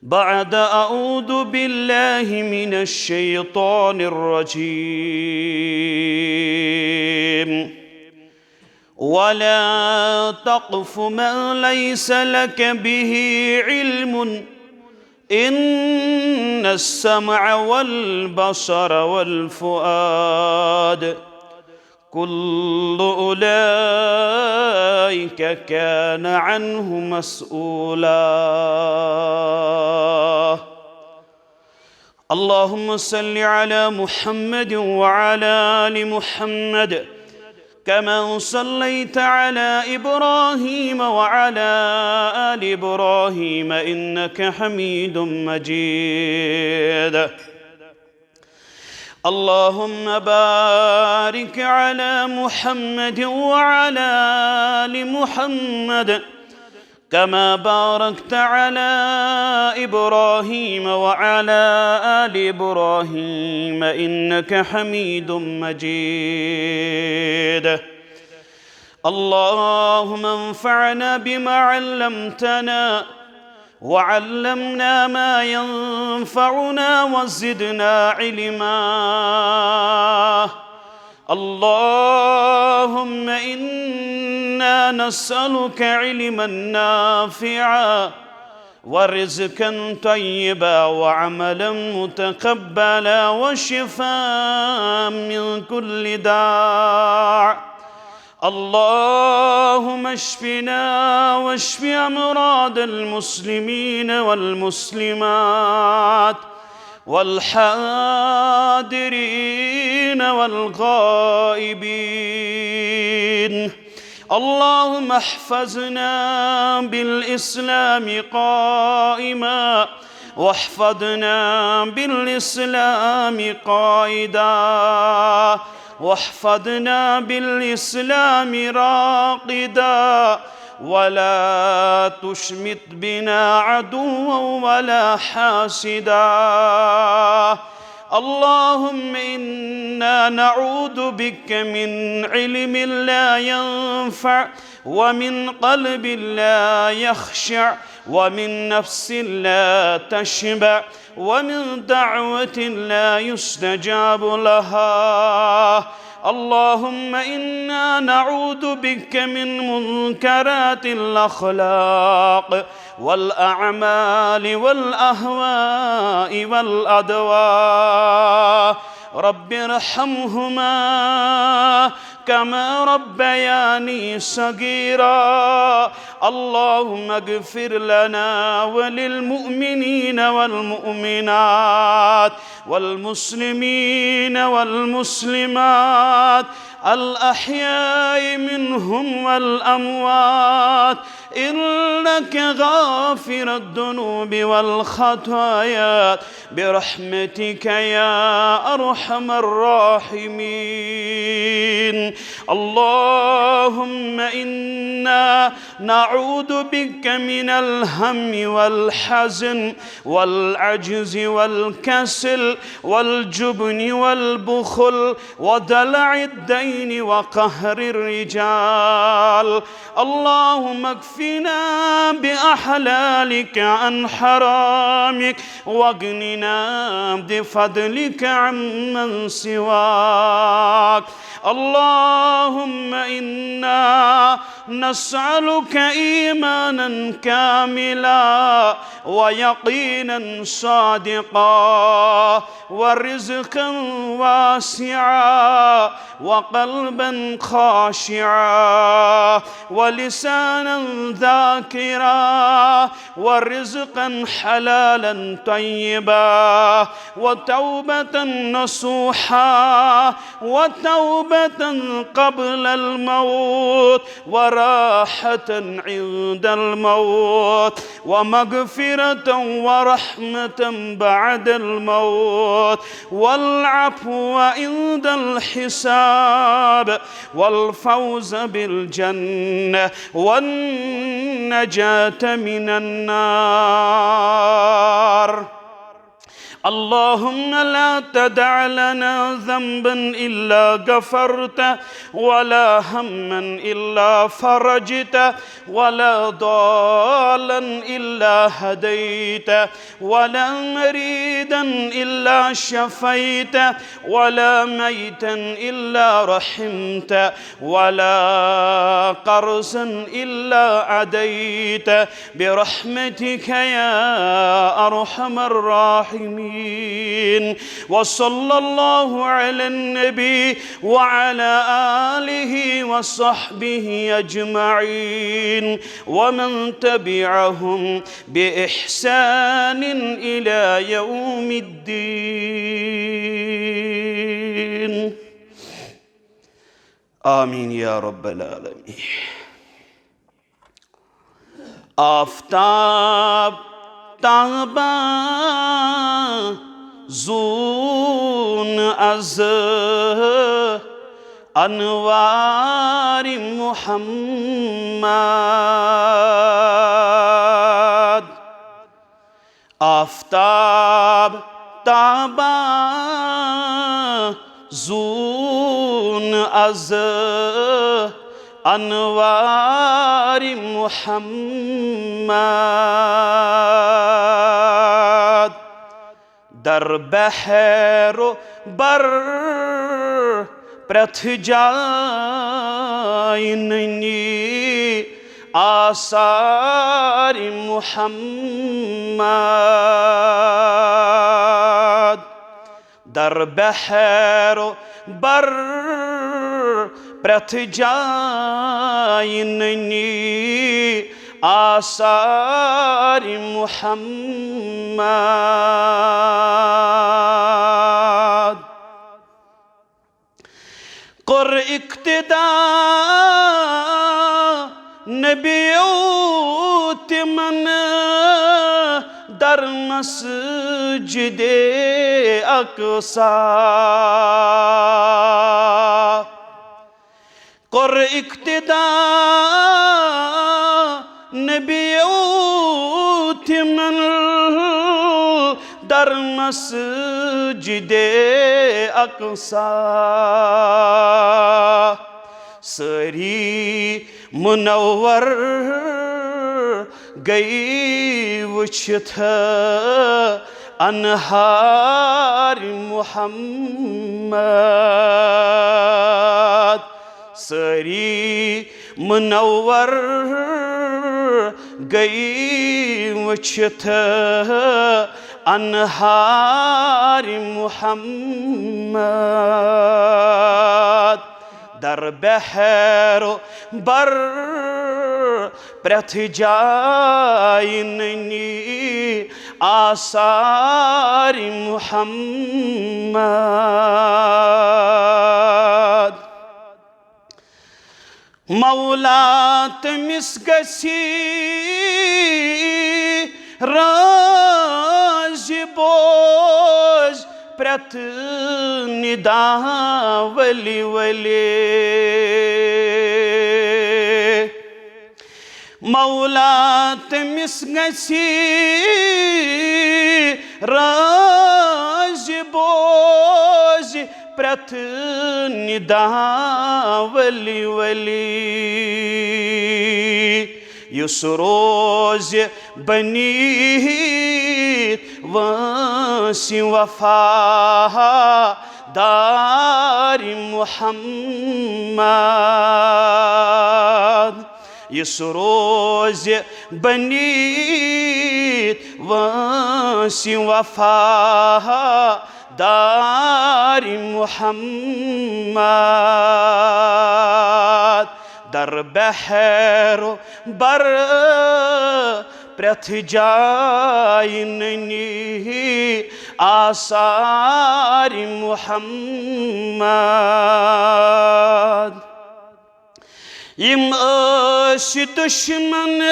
بعد أعوذ بالله من الشيطان الرجيم ولا تقف ما ليس لك به علم إن السمع والبصر والفؤاد كل أولئك كان عنه مسؤولا. اللهم صل على محمد وعلى آل محمد كما صليت على إبراهيم وعلى آل إبراهيم إنك حميد مجيد. اللهم بارك على محمد وعلى آل محمد كما باركت على إبراهيم وعلى آل إبراهيم إنك حميد مجيد. اللهم انفعنا بما علمتنا وعلمنا ما ينفعنا وزدنا علما. اللهم إنا نسألك علما نافعا ورزقا طيبا وعملا متقبلا وشفاء من كل داء. اللهم اشفنا واشف أمراض المسلمين والمسلمات والحاضرين والغائبين. اللهم احفظنا بالإسلام قائما واحفظنا بالإسلام قائدا واحفظنا بالإسلام راقدا ولا تشمت بنا عدوا ولا حاسدا. اللهم إنا نعوذ بك من علم لا ينفع ومن قلب لا يخشع ومن نفس لا تشبع ومن دعوة لا يستجاب لها. اللهم إنا نعوذ بك من منكرات الأخلاق والأعمال والأهواء والأدواء. رب ارحمهما كما ربياني صغيرا. اللهم اغفر لنا وللمؤمنين والمؤمنات والمسلمين والمسلمات الأحياء منهم والأموات إنك غافر الذنوب والخطايا برحمتك يا أرحم الراحمين. اللهم إنا نعوذ بك من الهم والحزن والعجز والكسل والجبن والبخل ودلع الدين وقهر الرجال. اللهم اكفنا بأحلالك عن حرامك واغننا بفضلك عمن سواك. اللهم إنا نسألك إيمانا كاملا ويقينا صادقا ورزقا واسعا وقلبا خاشعا ولسانا ذاكرا ورزقا حلالا طيبا وتوبة نصوحا وتوبة قبل الموت وراحة عند الموت ومغفرة ورحمة بعد الموت والعفو عند الحساب والفوز بالجنة والنجاة من النار. اللهم لا تدع لنا ذنبا إلا غفرته ولا هما إلا فرجته ولا ضالا إلا هديته ولا مريدا إلا شفيته ولا ميتا إلا رحمته ولا قرصا إلا عديته برحمتك يا أرحم الراحمين. وصلى الله على النبي وعلى آله وصحبه أجمعين ومن تبعهم بإحسان إلى يوم الدين. آمين يا رب العالمين. آفتاب تابا zone is Anwar Muhammad. Aftab تابا zone is انوار محمد. در بحر و بر پرت جای ننی آثار محمد. در بحر و بر پرت جای ننی آثار محمد. قر اقتدا نبیوت من در مسجد اقصا. قر اقتدا نبیوت من در مسجد اقصا. سری منور گئی وچھت انہار محمد. سری منور گئی وچھت انہار محمد. در بحر و بر پرت جای ننی آثار محمد. مولا تمس گسی راز بوز پرت ندا ولی ولی. مولا تمس گسی راز بوز پرت ندا ولی ولی. یس روز بنیت وانسی وفا دار محمد. یس روز بنیت وانسی وفا دار محمد. در بحر و بر پرت جای ننی آثار محمد. یم اش دشمن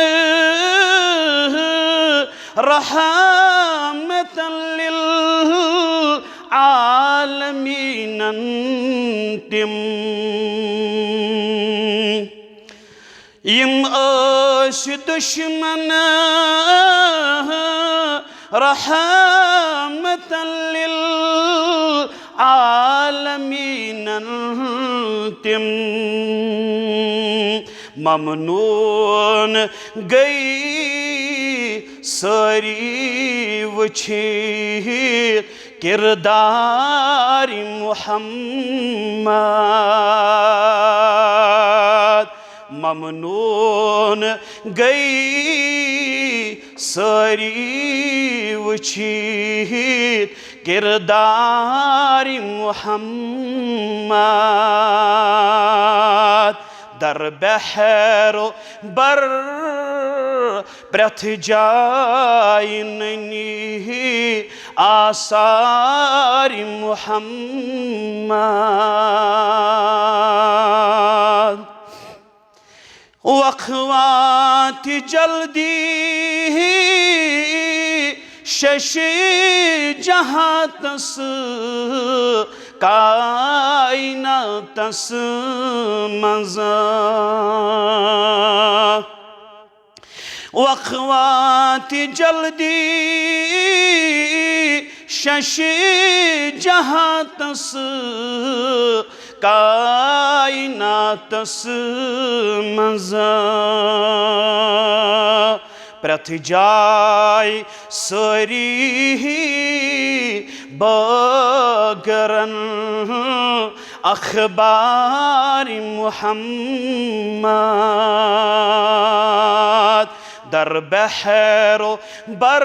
رحمتا للعالمین انتم. یم اش دشمن रहमतन लिल आलमीन अंतिम ममनून गई सारी वछीत किरदार मुहम्मद ममनून गई सारी वछीत किरदार मुहम्मद दर बहरो बर प्रथ जाय ननी आसार मुहम्मद वखवात जल्दी शशि जहाँ तस कायनातस मज़ा वखवात जल्दी शशि जहाँ तस कायनातस मज़ा प्रथ जाय सारी बगरन अखबार मुहम्मद दर बहरो बर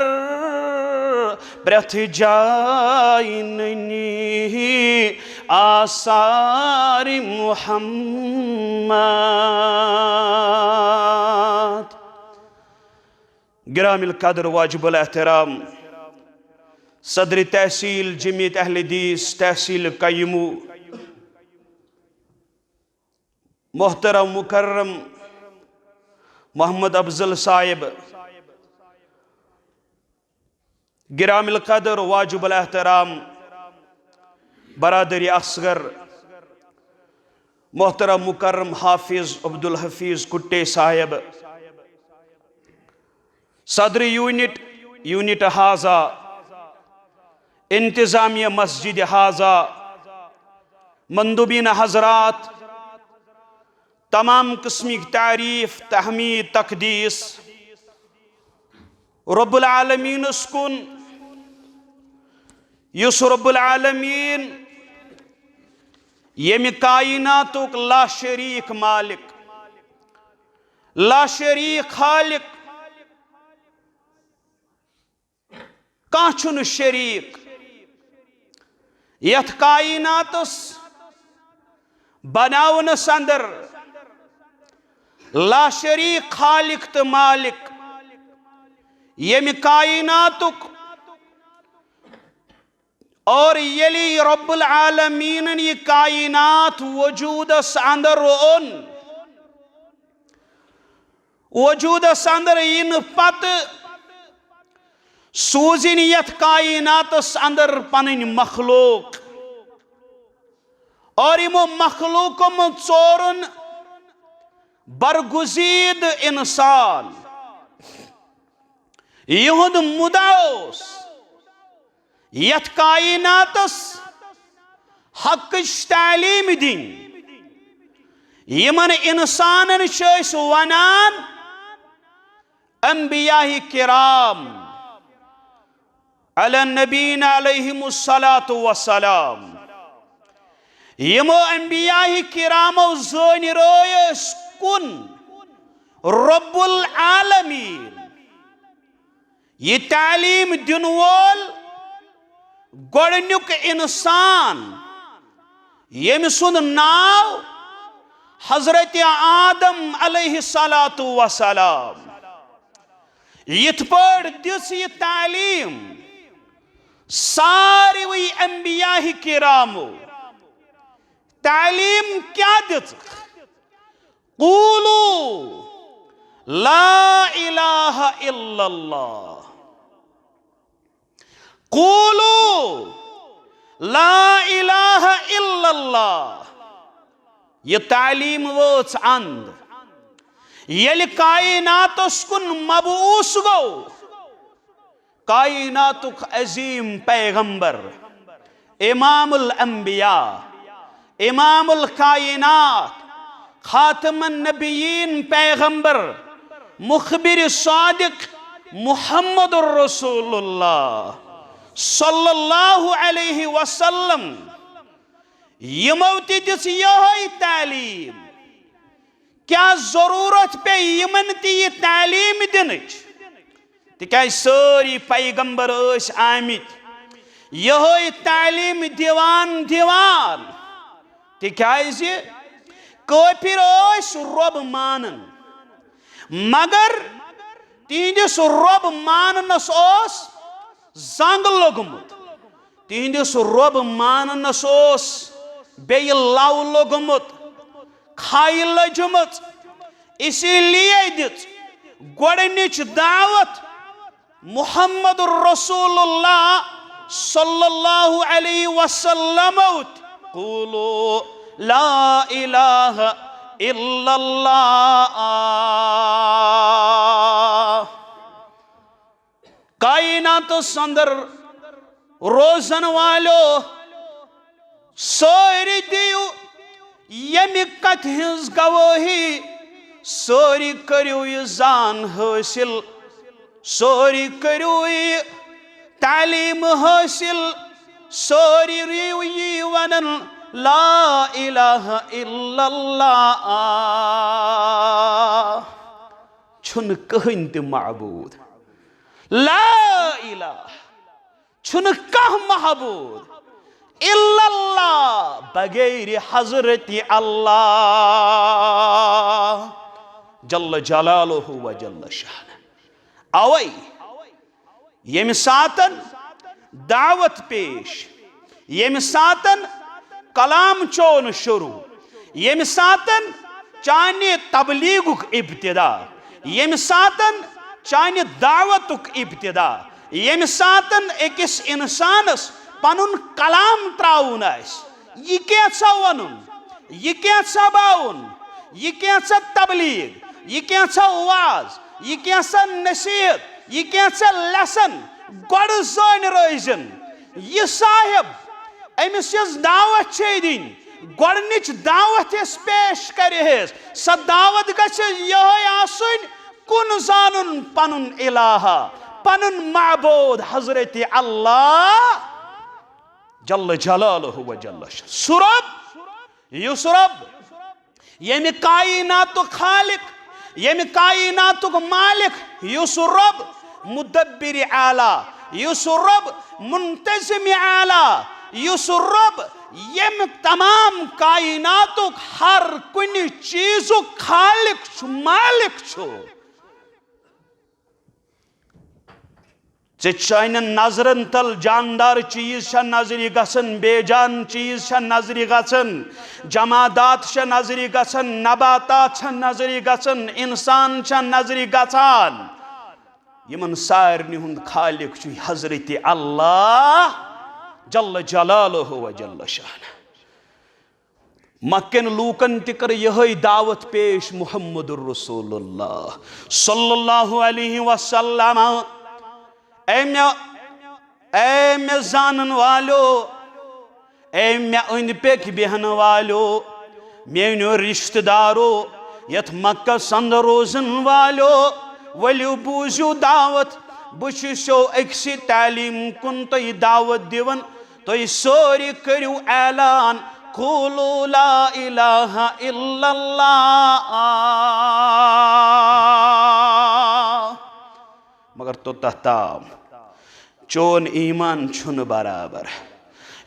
प्रथ जाय ननी आसार मुहम्मद गिरामिल कदर वाजिबुल एहतराम सदर तहसील जमीयत अहले हदीस तहसील कय्यूमू मोहतरम मुकर्रम मोहम्मद अफजल साहिब गिरामिल कदर वाजिबुल एहतराम बरादरी असगर मोहतरम मुकर्रम हाफिज अब्दुल हफीज कुट्टे साहिब सदर यूनिट हाजा इंतजामिया मस्जिद हाजा मंदुबीन हजरात तमाम किस्म की तारीफ तहमीद तकदीस रब्बुल आलमीन उसकुन युस रब्बुल आलमीन येमि कायनातुक ला शरीक मालिक ला शरीक खालिक काछुन शरीक यथ कायनातस बनावनस अंदर ला शरीक खालिक तो मालिक येमि कायनातुक और यली रब्बुल आलमीन ये कायनात वजूदस अंदर ओन वजूदस अंदर इन पत सूजिन यथ कायनातस अंदर पन मखलूक और इमो मखलूकों में चोरन बरगुजीद इंसान युहद मुदाओस यथ कायनातस हक़्क़ तालीम दिन यमन इंसानन शस वनान अंबिया किराम अला नबीन अलैहिमुस्सलातु वस्सलाम यमो अंबिया किरामो ज़ोन रोयस कुन रब्बुल आलमीन ये तालीम दिन वोल गोडनुक इंसान येमि सुंद नाव हजरत आदम अलैहिस्सलातु वस्सलाम यिथ पड़ दिस ये तालीम सारी वही अंबिया किरामो तालीम क्या दित क़ूलू ला इलाहा इल्लल्लाह क़ूलू ला इलाहा इल्लल्लाह ये तालीम वोच अंद येल कायनातस कुन मबूस गो कायनातुक अजीम पैगंबर, इमामुल अंबिया, इमामुल कायनात, खातमुन नबीयीन पैगंबर, मुखबिर सादिक मुहम्मदुर रसूलुल्लाह सल्लल्लाहु अलैहि वसल्लम यमो ति दिस यही तालीम। क्या जरूरत पे यमन ति यह तालीम दिनच, तिकाज सारी पैगंबर आमित यही तालीम दिवान दिवान। तिकाज काफिर रब मानन, मगर तिहंदिस रब माननस जंग लोगमुत, तिहंदिस रब माननस बेय लव लोगमुत, खाई लजमुत। इसीलिए दित गोडनिच दावत मुहम्मदुर रसूलुल्लाह सल्लल्लाहु अलैहि वसल्लम, क़ूलू ला इलाहा इल्लल्लाह। कायनात अंदर रोजन वालो सारी दियो यमि कथ हिंज गवाही, सारी करियो ये जान हासिल, सारी करियो ये तालीम हासिल, सारी रियो ये वनन ला इलाहा इल्लल्लाह। छुन कहन ते माबूद, ला इलाहा छुन कह महबूद इल्लल्लाह बगैर हजरत अल्लाह जल्ल जलालुहु व जल्ल शान। अवै यम सातन दावत पेश, यम सातन कलाम चोन शुरू, यम सातन चाने तबलीगुक इब्तिदा, यम सातन चाने दावतुक इब्तिदा, यम सातन एकिस इंसानस पनुन कलाम त्राउन आस, यह कैसा वनुन, यह कैसा बाउन, यह कैसा तबलीग, यह कैसा वाज, यह कैसा नसीहत, यह कैसा लेसन गोड जान रोजन। यह साहिब अमिस दावत दिन, गोडनिच दावत पेश कर, स दावत गछ यह आसुन कुन जानुन पनुन इलाहा, पनुन माबूद हजरत अल्लाह जल्ल जलालुहु व जल्ल शान। सुरब युस रब यमि कायनातुक खालिक, यमि कायनातुक मालिक, युस रब मुदब्बिर आला, युस रब मुंतजिम आला, युस रब यम तमाम कायनातुक हर कुन चीजुक खालिक छु मालिक छु। चान नजरन तल जानदार चीज नजरी गसन, बेजान चीज नजरी गसन, जमादात नजरी गसन, नबातात नजरी गसन, इंसान नजरी गसान। यमन सारनी हुंद खालिक छु हजरत अल्लाह जल्ल जलालुहु व जल्ल शान। मक्कन लूकन तिकर यही दावत पेश मुहम्मदुर रसूलुल्लाह सल्लल्लाहु अलैहि वसल्लम। ए जानन वालो, मे अंद पेक बेहन वालो, मेनो रिश्तेदारो, यथ मक्का संद रोजन वालो, वलियो बूझो दावत। बुशो अक्सी तालीम कुन तो दावत दिवन, तो सोरी करू ऐलान क़ूलू ला इलाहा इल्लल्लाह। मगर तो तहताम चोन ईमान छुन बराबर,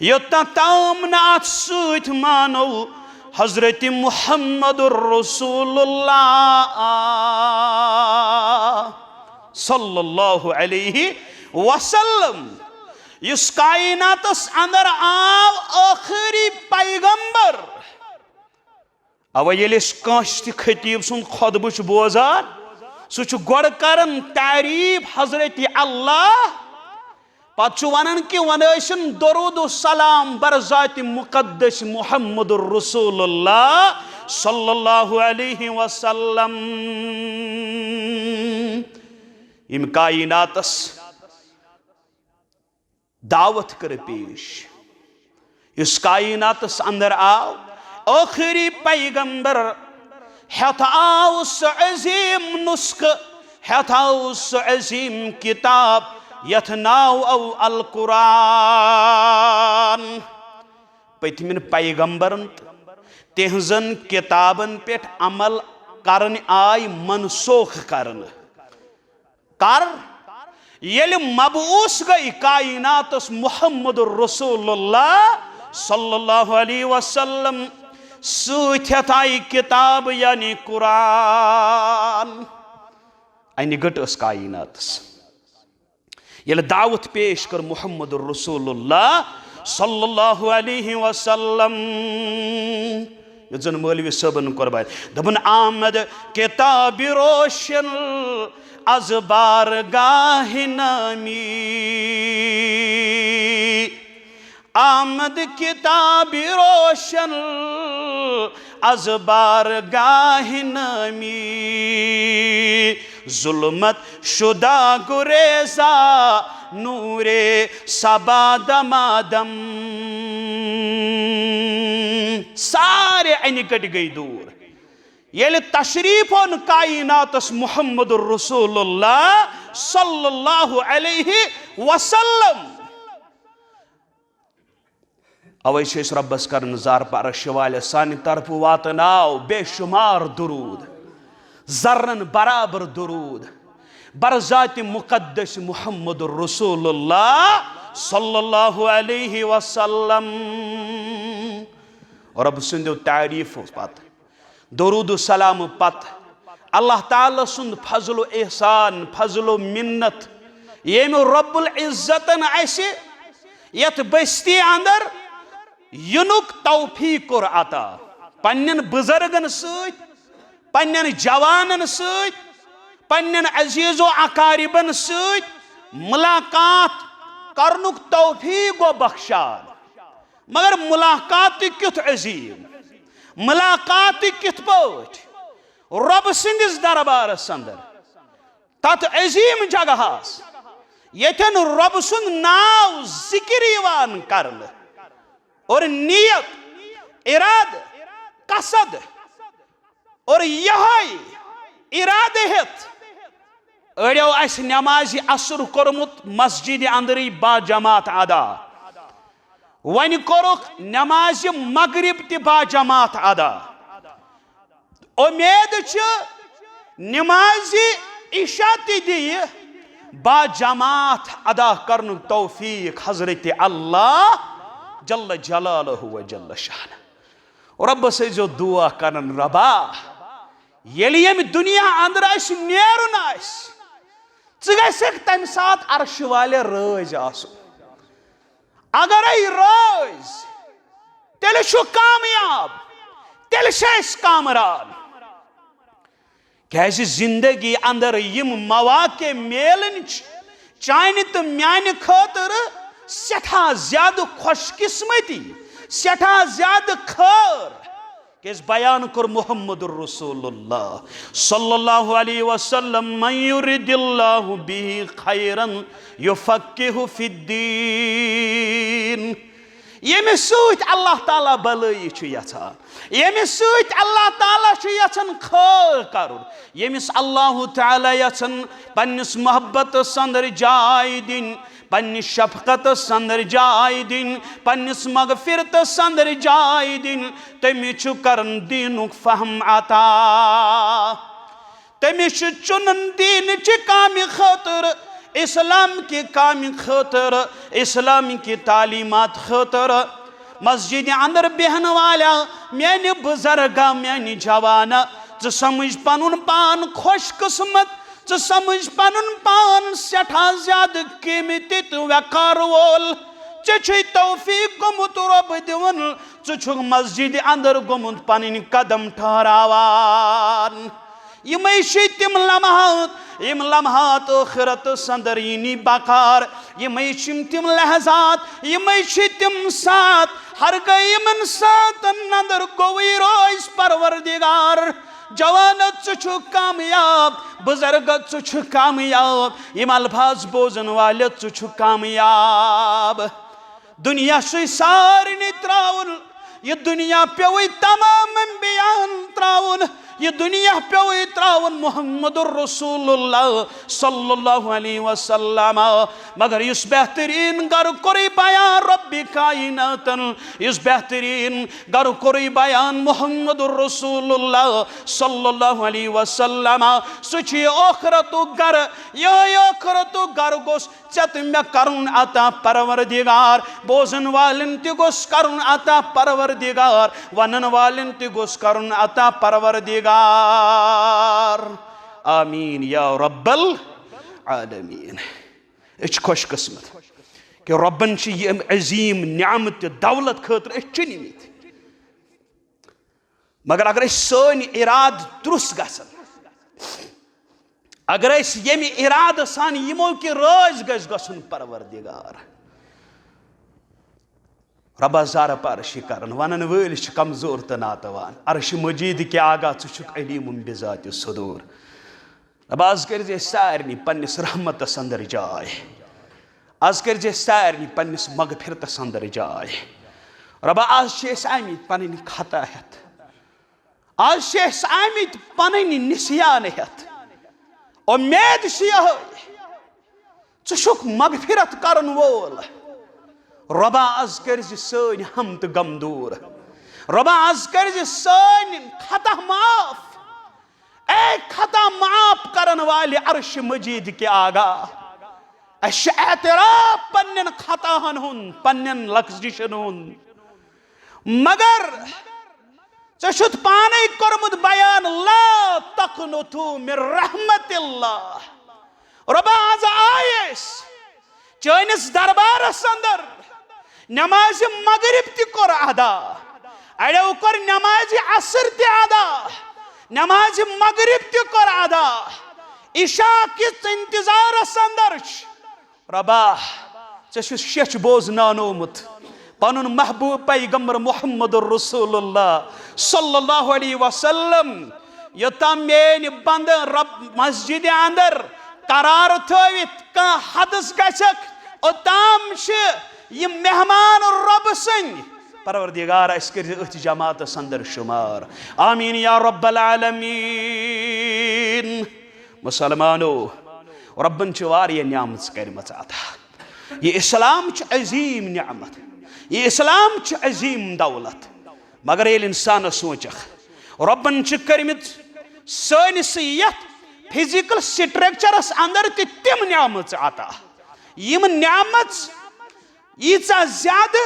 योता ताम नाथ सूत मानो हजरत मुहम्मदुर रसूलुल्लाह सल्लल्लाहु अलैहि वसल्लम। इस कायनातस अंदर आव आखिरी पैगंबर। अव ये खतीब सुन खुतब बोजान, सह गोड करन तारीफ हजरत अल्लाह, पत वनान कि वन दरूद सलाम बरजात मुकद्दस मुहम्मदुर रसूलुल्लाह सल्लल्लाहु अलैहि वसल्लम। इम कायनातस दावत कर पेश इस कायनात अंदर आओ आखिरी पैगंबर हेथ आओ सो अजीम नुस्ख हेथ आओ सो अजीम किताब यथ नाव औ अल कुरान पतमिन पैगंबरन तिहजन किताबन पे अमल करन आय मनसूख करन कर येल मबूस गई कायनातस मुहम्मद रसूलुल्लाह सल्लल्लाहु अलैहि वसल्लम सूथ आई किताब यानी कुरान अन गटस कायनातस येल दावत पेश कर मुहम्मद रसूलुल्लाह सल्लल्लाहु अलैहि वसल्लम जन मौलवी सबन कुर्बान दबन आमद किताब रोशन अज बारगाह नमी आमद किताब रोशन अज बारगाह नमी जुल्मत शुदा गुरेजा नूरे सबा दमादम सारे अनिकट गई दूर ये तशरीफ ओन कायनातस मुहम्मद रसूलुल्लाह सल्लल्लाहु अलैहि वसल्लम अवै रब्बस कर जार पारश वाले सान तरफ वातनाव बेशुमार दुरूद जर्रन बराबर दुरूद बरजात मुकद्दस मुहम्मद रसूलुल्लाह सल्लल्लाहु अलैहि वसल्लम रब सुंदो तारीफ पत दुरूद सलाम पत अल्लाह ताला सुंद फजल एहसान फजल मिन्नत येम रब्बुल इज्जतन आसे यत बस्ती अंदर युनुक तौफीक कोर अता पन्नन बुजुर्गन सत पन्नन जवानन सत पन्नन अजीजो अकारिबन सत मुलाकात करनुक तौफीक गो बख्शान मगर मुलाकात क्युथ अजीम मुलाकात कित पट रब सिंदिस दरबारस अंदर तत अजीम जगह यथन रब सुंद नाव जिक्र यवान करन और नियत इराद कसद और यही इरादे हेत अड़ो अस नमाज असर कोरमुत मस्जिद अंदर बा जमात अदा वन कोरुक नमाज मगरिब ति बा जमात अदा उम्मीद नमाज इशा ति बा जमात अदा करन तौफीक हजरत अल्लाह जल्ल जलालहु व जल्ल शान रब से जो दुआ करन रबा येली यम दुनिया अंदर नेरुन तम सात अर्श वाले रज आसु अगर रोज तेल कामयाब तेल कामरान क्या जिंदगी अंदर यम मवाके मेलन चाने तो म्यान खतर सठा ज्यादा खुशकिस्मती सठा ज्यादा खर के बयान कर मुहम्मद रसूलुल्लाह सल्लल्लाहु अलैहि वसल्लम मन युरिदिल्लाहु बिही खैरन युफक्किहु फिद्दीन येमे सूत अल्लाह ताला भलाई छु यछान येमे सूत अल्लाह ताला छु यछन खैर करुन येमिस अल्लाह ताला यछन पन्निस मोहब्बत संदर जाय दिन पन्निस शफकत संदर जाय दिन पन्निस मगफिरत संदर जाय दिन तमि छु करन दीनुक फहम आता तमि छु चुनन दीन च कामि खतर इस्लाम की कामि खतर इस्लाम की तालीमात खतर मस्जिद अंदर बहन वाला मैंने बुजुर्गा मैंने जवाना च समझ पनुन पान खुश किस्मत च समझ पनुन पान सठा ज्यादा कीमती तो वकार वोल चे तौफीक गोमुत रब दिवन च मस्जिद अंदर गोमुत पन कदम ठहरावान यमे तिम लम्हात आखिरत संदर यनी बकार यमे तिम लहजात यमे तिम साथ हर गई यमन सात अंदर गोई रोज परवरदिगार जवानत छु कामयाब, बुजुर्गत छु कामयाब, यम अल्फाज बोजन वाले छु कामयाब। दुनिया से सारे त्राउन, ये दुनिया पे तमाम बयान त्राउन, ये दुनिया पे त्राउन मुहम्मदुर रसूलुल्लाह सल्लल्लाहु अलैहि वसल्लम। मगर इस बेहतरीन गर कोई बयान रब्बी कायनातन, इस बेहतरीन गर कोई बयान मुहम्मदुर रसूलुल्लाह सल्लल्लाहु अलैहि वसल्लम। सुची आखिरतु गर, ये आखिरतु गर गोस चत मे करुन अता परवरदिगार। बोजन वालन ते गोस करुन अता परवरदिगार, वनन वालन ते गोस करुन अता परवरदिगार। आमीन या रब्बल आलमीन। इच खुश किस्मत कि रब्बन यह अजीम नियामत दौलत खतर निमित। मगर अगर सन इराद दुरुस्त गसन, अगर यम इराद सान यमो कि राज गसन परवरदिगार, रबा ज़ारा पारश करन वनन वल कमजोर तो नातवान। अर्श मजीद के आगा चुक अलीम बिजात सदूर। रब आज कर सारे पन्निस रहमत अंदर जाय, आज कर सारे पन्निस मगफिरत अंदर जाय। रब आज आमित पन खता हेत, आज आमित पन निस्यान हेत। उम्मीद चुक मगफिरत करन वोल। रबा आज कर सन हम तो गम दूर, रबा आज कर सन खता माफ। ए खता माफ करन वाले अर्श मजीद के आगा एतराफ पन्न खताहन हुन, पन्न लफ्जिशन हुन। मगर चुत पाने कर्मुत बयान ला तक़नुतु मिन रहमतिल्लाह। रबा आज आयस चैनिस दरबारस अंदर नमाज मगरिब ति कोर अदा, अड़ो कोर नमाज असर ति अदा, नमाज मगरिब ति कोर अदा, इशा किस इंतजार अंदर। रबा शेच बोज नानोमुत पनुन महबूब पैगंबर मुहम्मदुर रसूलुल्लाह सल्लल्लाहु अलैहि वसल्लम योताम मेन बंद रब मस्जिद अंदर करार थवित का हदस गछक ओताम ये मेहमान रब सिंह परवरदिगार अस कर अथ जमात अंदर शुमार। आमीन या रब्बल आलमीन। मुसलमानो रब्बन वारिया नियामत करमच अता। ये इस्लाम अजीम नियामत, ये इस्लाम अजीम दौलत। मगर ये इंसान सोचख रब्बन करमित सनिस फिजिकल स्ट्रक्चरस अंदर तिम नियामत अता, यम नियामत यीचा ज्यादा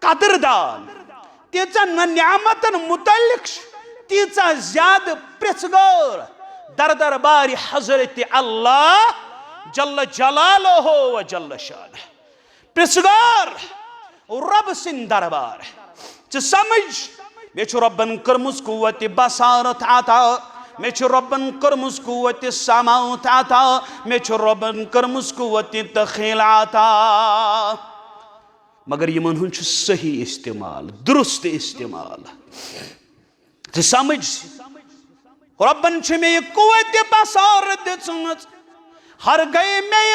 कदरदान, तीचा नियामतन मुतल्लिक तीचा ज्यादा प्रिछगौर दर दरबार हजरत अल्लाह जल्ल जलालुहु व जल्ल शान। प्रिछगौर रब सिंह दरबार समझ मे रब्बन कर्मुस कुव्वत बसारत अता, मे रब्बन कर्मुस कुव्वत समाउत अता, मे रब्बन कर्मुस कुव्वत तखील अता। मगर यमन हुन सही इस्तेमाल, दुरुस्त इस्तेमाल समझ। रब्बन मे कुव्वत बसार दित्मत, हर गए मे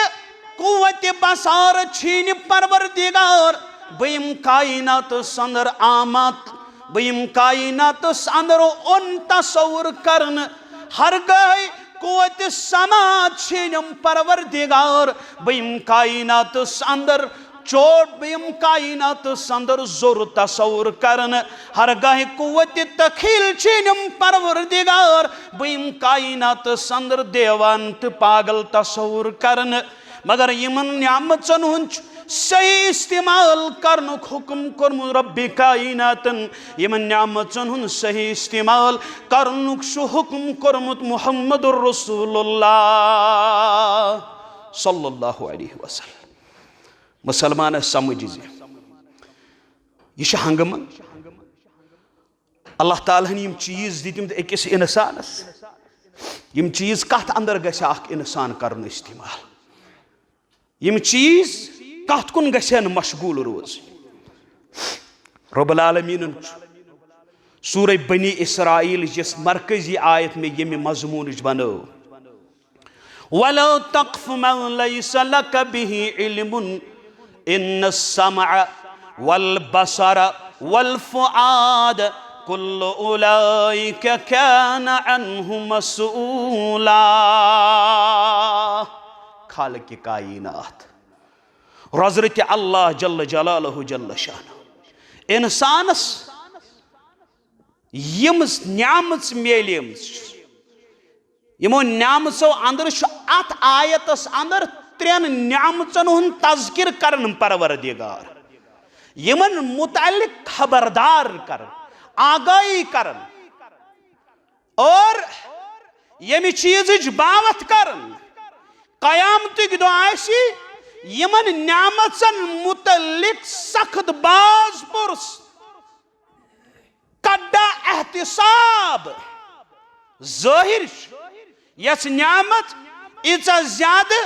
कुव्वत बसार छीन परवरदिगार। बयम कायनात अंदर आमत, बयम कायनात अंदर उन तस्वुर करन, हर गए कुव्वत समा छीनम परवरदिगार। बयम कायनात अंदर चोट, बयम कायनात अंदर जोर तस्वुर करन, हर गए कुव्वत तखील छीनम परवरदिगार। बयम कायनात अंदर देवान तो पागल तस्वुर करन। मगर यमन नियामतन हुंच सही इस्तेमाल करनुक हुक्म कर्मु रब्बी कायनातन, यमन नियामतन हुन सही इस्तेमाल करनुक सु हुक्म कर्मुत मुहम्मदुर रसूलुल्लाह सल्लल्लाहु अलैहि वसल्लम। मुसलमान समझ यह हंगमन अल्लाह ताला यम चीज दितम अकिस इंसानस, यम चीज कत अंदर गछ अख इंसान करन इस्तेमाल, यम चीज कत कुन गछन मशगूल रोज। रब्बुल आलमीन सूरह बनी इसराइल जिस मरकजी आयत में ये मजमून बनो वलो तक़्फ़ मा लैसा लक बिही इल्मुन इन्नस समअ वल बसर वल फुआद कुल्लु उलाइका कान अन्हु मसऊला। खालिक कायनात हज़रत अल्लाह जल्ल जलालहु जल्ल शान इंसानस यम न्यामत मेलिम यमो न्यामचो अंदर अत आयतस अंदर त्रेन न्यामचन हुन तज़किर करन परवरदिगार यमन मुतालिक खबरदार करन आगाही करन और यमि चीज बावत करन कयामत दो आसी यमन न्यामचन मुतालिक सख्त बाज पुरस कड्डा एहतिसाब ज़ाहिर यस न्यामत इचा ज्यादा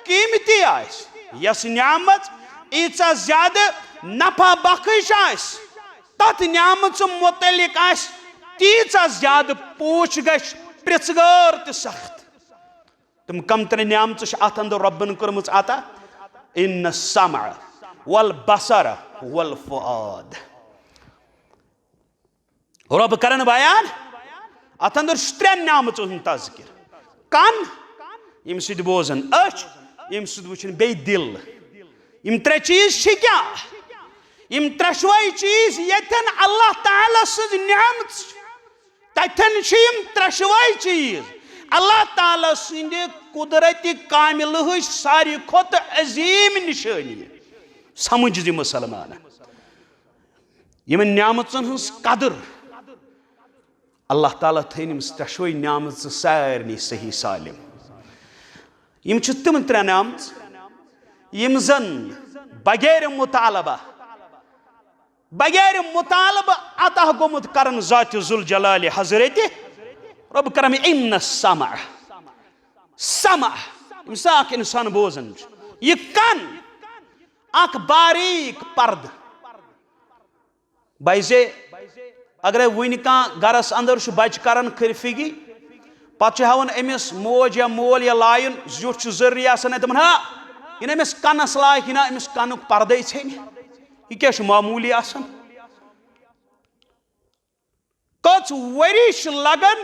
कीमती आस यस न्यामत इचा ज्यादा नफा बख्श आस तथ न्यामत मुतलिक आस तीचा ज्यादा पूछ गश प्रिचगार त सख्त तुम कम तर न्यामत अत अंदर रब्बन कर्मच अता इन समअ वल बसर वल फुआद रब करन बयान अत अंदर त्रेन न्यामत तज़किर कान यम सद बोजन अच यम सद वुचन बे दिल यम त्रे चीज क्या यम त्रेशवै चीज यथन अल्लाह ताला सज न्यामत तथन यम त्रेशवै चीज अल्लाह ताला सिंद कुदरती कामिल सारी खोत अजीम निशानी समझ दी मुसलमान यम न्यामतन हज कदर अल्लाह ताला थन त्रेशवै न्यामत सारनी सही सालिम यम तम त्रे न्यामत यम जन बगैर मुतालबा अता गोमुत करन ज़ात जुल जलाल हजरत रब करम इन समअ साक इंसान बोजन ये कान अख बारीक पर्द बाइजे अगर वन गरस अंदर बच कर खरफिगी पे हावन अमिस मोज या मोल या लायन जुट जर्री दपान हा यह अमिस कनस लायक यह अमिस कन पर्दे छन यह क्या मामूली कच वरी लगन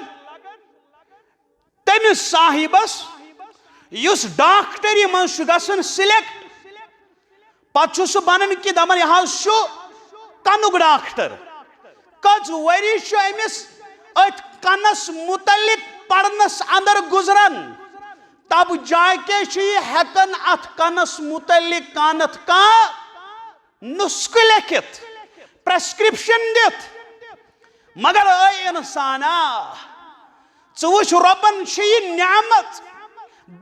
तमिस साहिबस युस डॉक्टरी मज गसन सिलेक्ट पे सह बन कि दपान यह कनुक डॉक्टर कच वरी अमिस अत कनस मुतलिक पढ़नस अंदर गुजरन तब जाके हेकन अत कनस मुतलिक कानत का नुस्ख लिखित प्रेस्क्रिप्शन दित मगर इंसाना वुच रबन यह न्यामत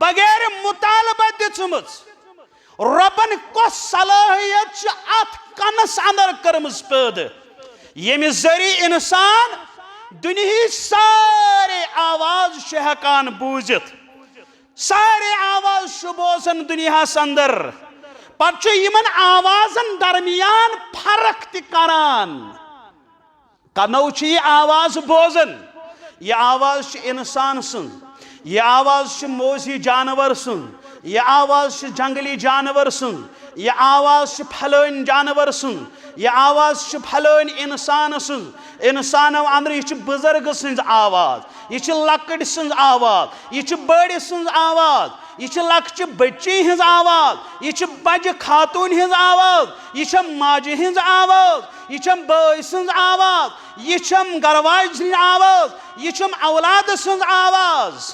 बगैर मुतालबा दिम रबन कस सलाहियत अत कनस अंदर कर्मज पैद यमि जरी इंसान दुनिया सारे आवाज हेकान बूजित सारे आवाज बोजन दुनिया अंदर पे यमन आवाजन दरमियान फर्क तरान कनो यह आवाज बोजन यह आवाज इंसान सुन यह आवाज मोजी जानवर सुन यह आवाज जंगली जानवर सुन यह आवाज फलन जानवर सुन यह आवाज फलन इंसान सुन इंसानो अंदर यह बुजुर्ग सज आवाज यह लकड़ सज आवाज यह बड़ सज आवाज यह लक्च बच्ची हज आवाज यह बज खातून हज आवाज यह माज हज आवाज यह बय सज आवाज यह गरवाज सज आवाज यह औलाद सज आवाज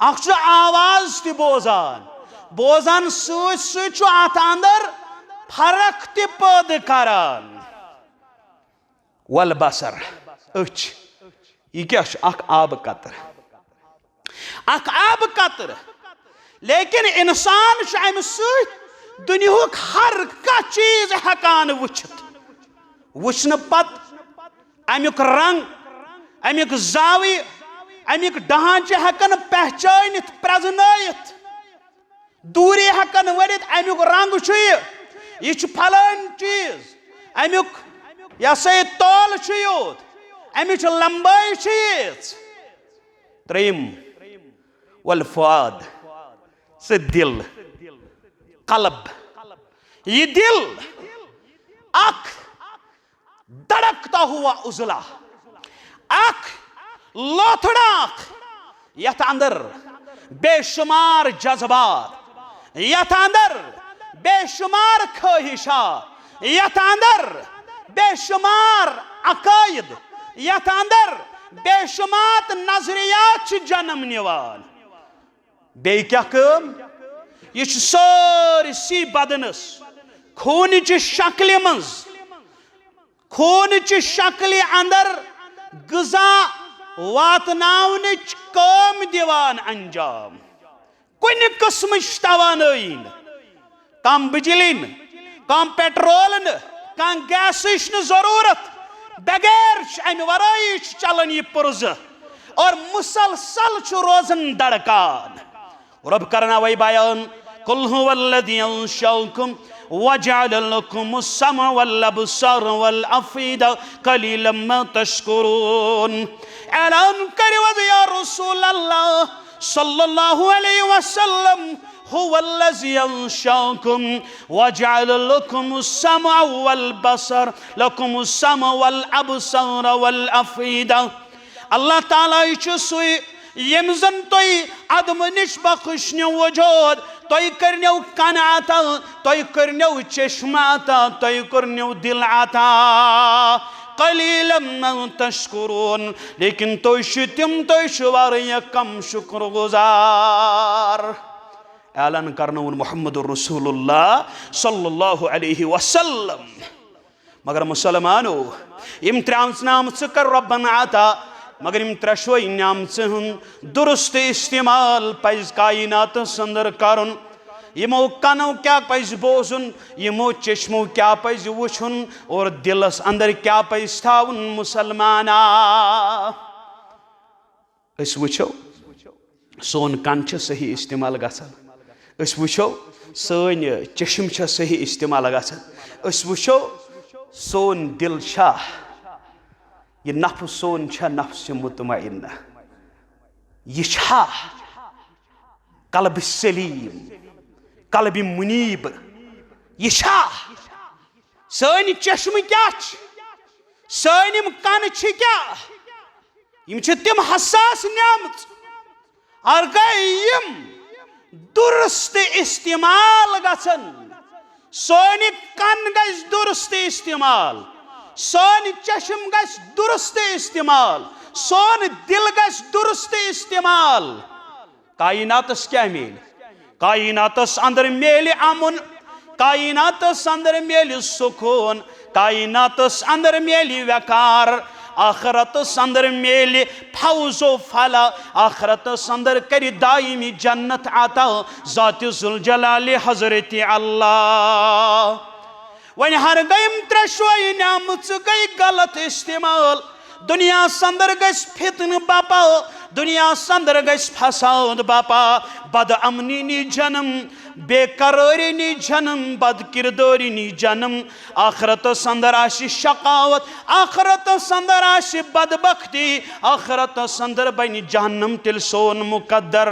अख आवाज त बोजान अत अंदर फर्क तद करान वल बसर अच यह क्या आब कतर लेकिन इंसान अम दुनिया हर कह चीज हेकान वुचन पत अमुक रंग अमुक जावी अमुक ढांचे हेकन पहचानित प्रजनयित दूरी हेकन वनित अमुक रंग यह फलान चीज अमुक यह तौल योत अमिच लंबाई त्रेम वल फुआद से दिल कलब ये दिल अख धड़कता हुआ उजला अख लोथड़ाक यथ अंदर बेशुमार जज्बात यथ अंदर बेशुमार ख्वाहिशात यथ अंदर बेशुमार अकायद यथ अंदर बेशुमार नजरियात जन्म निवान बे क्या कम यह सारसी बदनस खून शक्ल मज खून शक्ल अंदर गजा वातनावन कम दिवान अंजाम कुन किस्म तवानी कम बिजली कम पेट्रोल कह गैस जरूरत बगैर अमि वराई चलन यह पुर्ज और मुसलसल रोजन धड़कान रब करना वही बयान कुल हुवल्लज़ी अंशअकुम वजअल लकुमुस्समअ वल अबसार वल अफईदा कलीलन मा तशकुरून ऐलान करे या रसूल अल्लाह सल्लल्लाहु अलैहि वसल्लम हुवल्लज़ी अंशअकुम वजअल लकुमुस्समअ वल बसर लकुमुस्समअ वल अबसार वल अफईदा अल्लाह ताला सुई यम जन तुई अदम निश बख्शनो वजूद तुई करनो कान अता तुई करनो चश्मा अता तुई करनो दिल अता कलीलन मा तशकुरून लेकिन तुई वारिया कम शुक्रगुजार ऐलान करनो मुहम्मदुर रसूलुल्लाह सल्लल्लाहु अलैहि वसल्लम मगर मुसलमानो इम त्रांस नाम कर रब्बना अता मगर इम त्रशोई नाम दुरुस्त इस्तेमाल पज कायनात अंदर कर यमो कनो क्या पज बोजुन यमो चश्मो क्या पज वुछुन और दिलस अंदर क्या पज थाउन मुसलमाना अस वुछो सोन कन सही इस्तेमाल गसान अस वुछो सन चश्म सही इस्तेमाल गसान अस वुछो सोन दिल ये नफ्स सोन नफ्स मुतमइन्ना यह कल्ब सलीम कल्ब मुनीब यह सन चश्म क्या सनम कन क्या तिम हसास न्यामत और गम दुरुस्त इस्तेमाल गसन सोन कन गस दुरुस्त इस्तेमाल सोन चश्म गस दुरुस्त इस्तेमाल सोन दिल गस दुरुस्त इस्तेमाल कायनातस क्या मेल कायनातस अंदर मेल अमुन कायनातस अंदर मेल सुकून कायनातस अंदर मेल वकार आखरतस अंदर मेल फौजो फला आखरतस अंदर करी दायमी जन्नत आता ज़ात ज़ुल जलाल हज़रत अल्लाह वन हर गम त्रशोई नामच गई गलत इस्तेमाल दुनिया संदर गस फितन बापा दुनिया संदर गस फसाद बापा बद अमनी नी जन्म बेकरारी नी जन्म बद किरदारी नी जन्म आखरत संदर आशी शकावत आखरत संदर आशी बदबख्ती आखरत संदर बनी जहन्नम तिल सोन मुकद्दर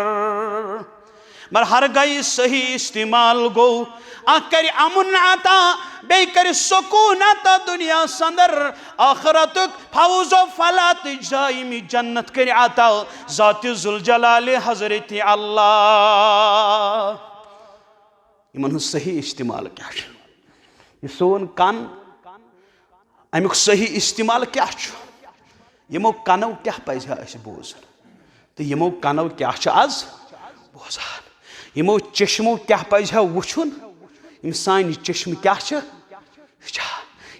मर हर गई सही इस्तेमाल गो कर अमुन आता बे कर सुकून आता दुनिया संदर आखरत फौजो फलात जायमी जन्नत कर आता ज़ात ज़ुल जलाल हज़रत अल्लाह इमन सही इस्तेमाल क्या ये सोन कान अमुक सही इस्तेमाल क्या यमो कनो क्या पज़ बोजन तो यमो कनो क्या आज बोजान यमो चश्मो क्या पज़ वुछुन सान चश्म क्या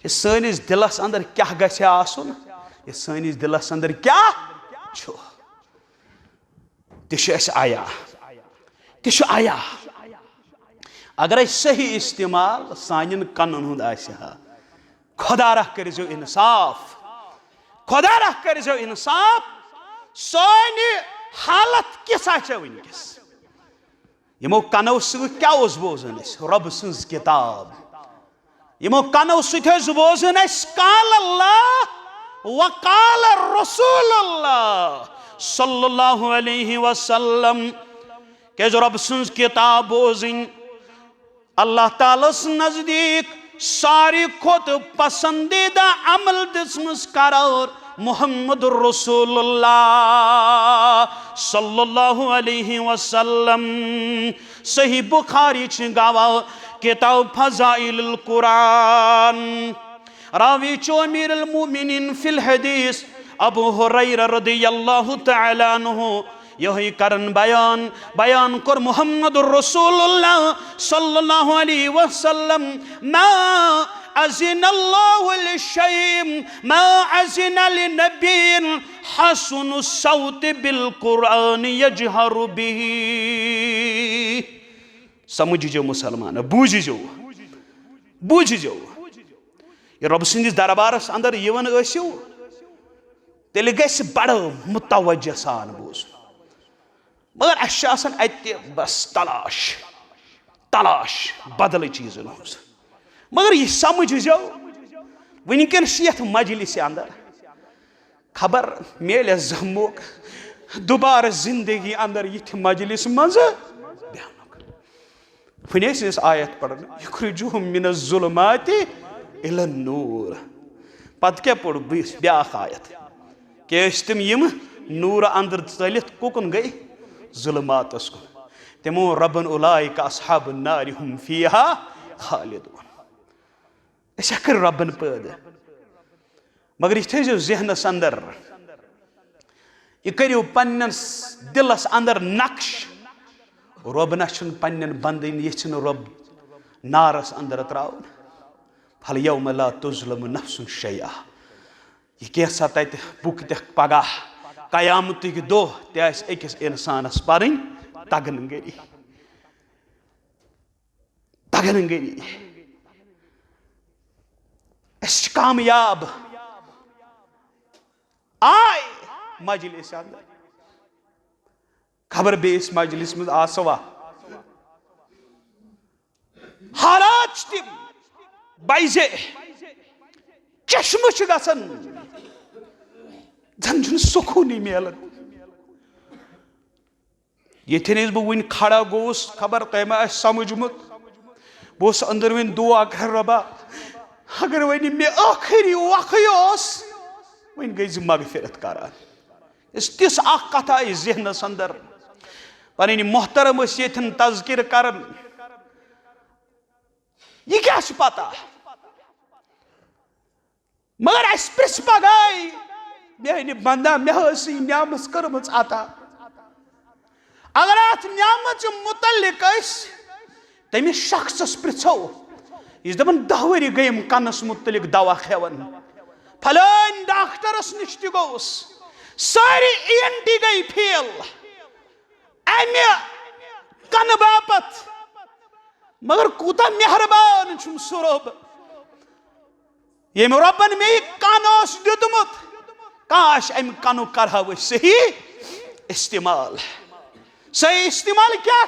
ये सनिस दिलस अंदर क्या गछे आसुन ये सनिस दिलस अंदर क्या तस आया तस आया अगर सही इस्तेमाल सान कनन हुंद खुदा रह कर इंसाफ खुदा रह कर इंसाफ सान हालत किस वनकस यमो कनो क्या बोजन रब सज किताब यमो कनो बोजन काल अल्लाह वकाल रसूलुल्लाह सल्लल्लाहु अलैहि वसल्लम के जो रब सुन किताब बोजिन अल्लाह तालस नजदीक सारी खुद पसंदीदा अमल दिसमस करार मुहम्मद रसूलुल्लाह सल्लल्लाहु अलैहि वसल्लम। सही बुखारी गवा किताब फज़ाइलुल कुरान रावी चो अमीरुल मोमिनीन फिल हदीस अबू हुरैरा रदियल्लाहु तआला अन्हु यही करन बयान कर मुहम्मद रसूलुल्लाह सल्लल्लाहु अलैहि वसल्लम मा अज़िनल्लाहु लिशैइन मा अज़िन लिनबिय्यिन हसनुस सौत बिल कुरान यजहरु बिही। समझिजो मुसलमान बूझिजो ये रब सिंदिस दरबारस अंदर यवन ऐसियो तेल गस बड़ मुतवज्जह सान बोज मगर अशासन अत्य बस तलाश बदल चीजन हूँ मगर यह समझो वनकस ये मजलिस अंदर खबर मेल जमोक दोबारा जिंदगी अंदर ये मजलिस मज वन आयत पढ़न युखरिजुहुम मिनज़ ज़ुलुमाति इलन नूर पत क्या पढ़ ब्या आयत के तम यम नूर अंदर चलित कुकन गई ज़ुलमातस कुन तमो रबन उलाइका अस्हाबुन नार हुम फीहा खालिदून। कर रबन पैदा मगर यह थो जहनस अंदर यह करो पन्नस दिलस अंदर नक्श रब ना पन्न बंदन यन रब नारस अंदर त्रावन फल यौम ला तुज़लमु नफ्सुन शैआ यह कैसा तत बुक तक पगह कयामत दो तकिस इंसानस पर्न तगनगरी कामयाब आय मजलिस अंदर खबर बेस मजलिस में आसवा हालात तम बाइजे चश्म गसन जन सुकून मिलन ये बह वन खड़ा गोस खबर तह समझमुत बस अंदर वन दुआ कर रबा अगर वन मे आखिरी वक़्त वन गई मगफिरत करान तिस कथ आई जहनस अंदर पन मोहतरम ये तज़किर करन यह क्या पता मगर अस प्रिस पगाई मेहन बंदा मे न्यामत कर्म अता अगर अत न्यामत मुतलिक तमिस शख्स पृछो यह दपन 10 वरी गयम कनस मुतलिक दवा खेवन फलान डॉक्टरस निश गोस सारी ENT गई फेल अमे कन बापत मगर कूता मेहरबान सह रब यम रबन मे कन दुतमुत काश अम कनु करहा सही इस्तेमाल क्या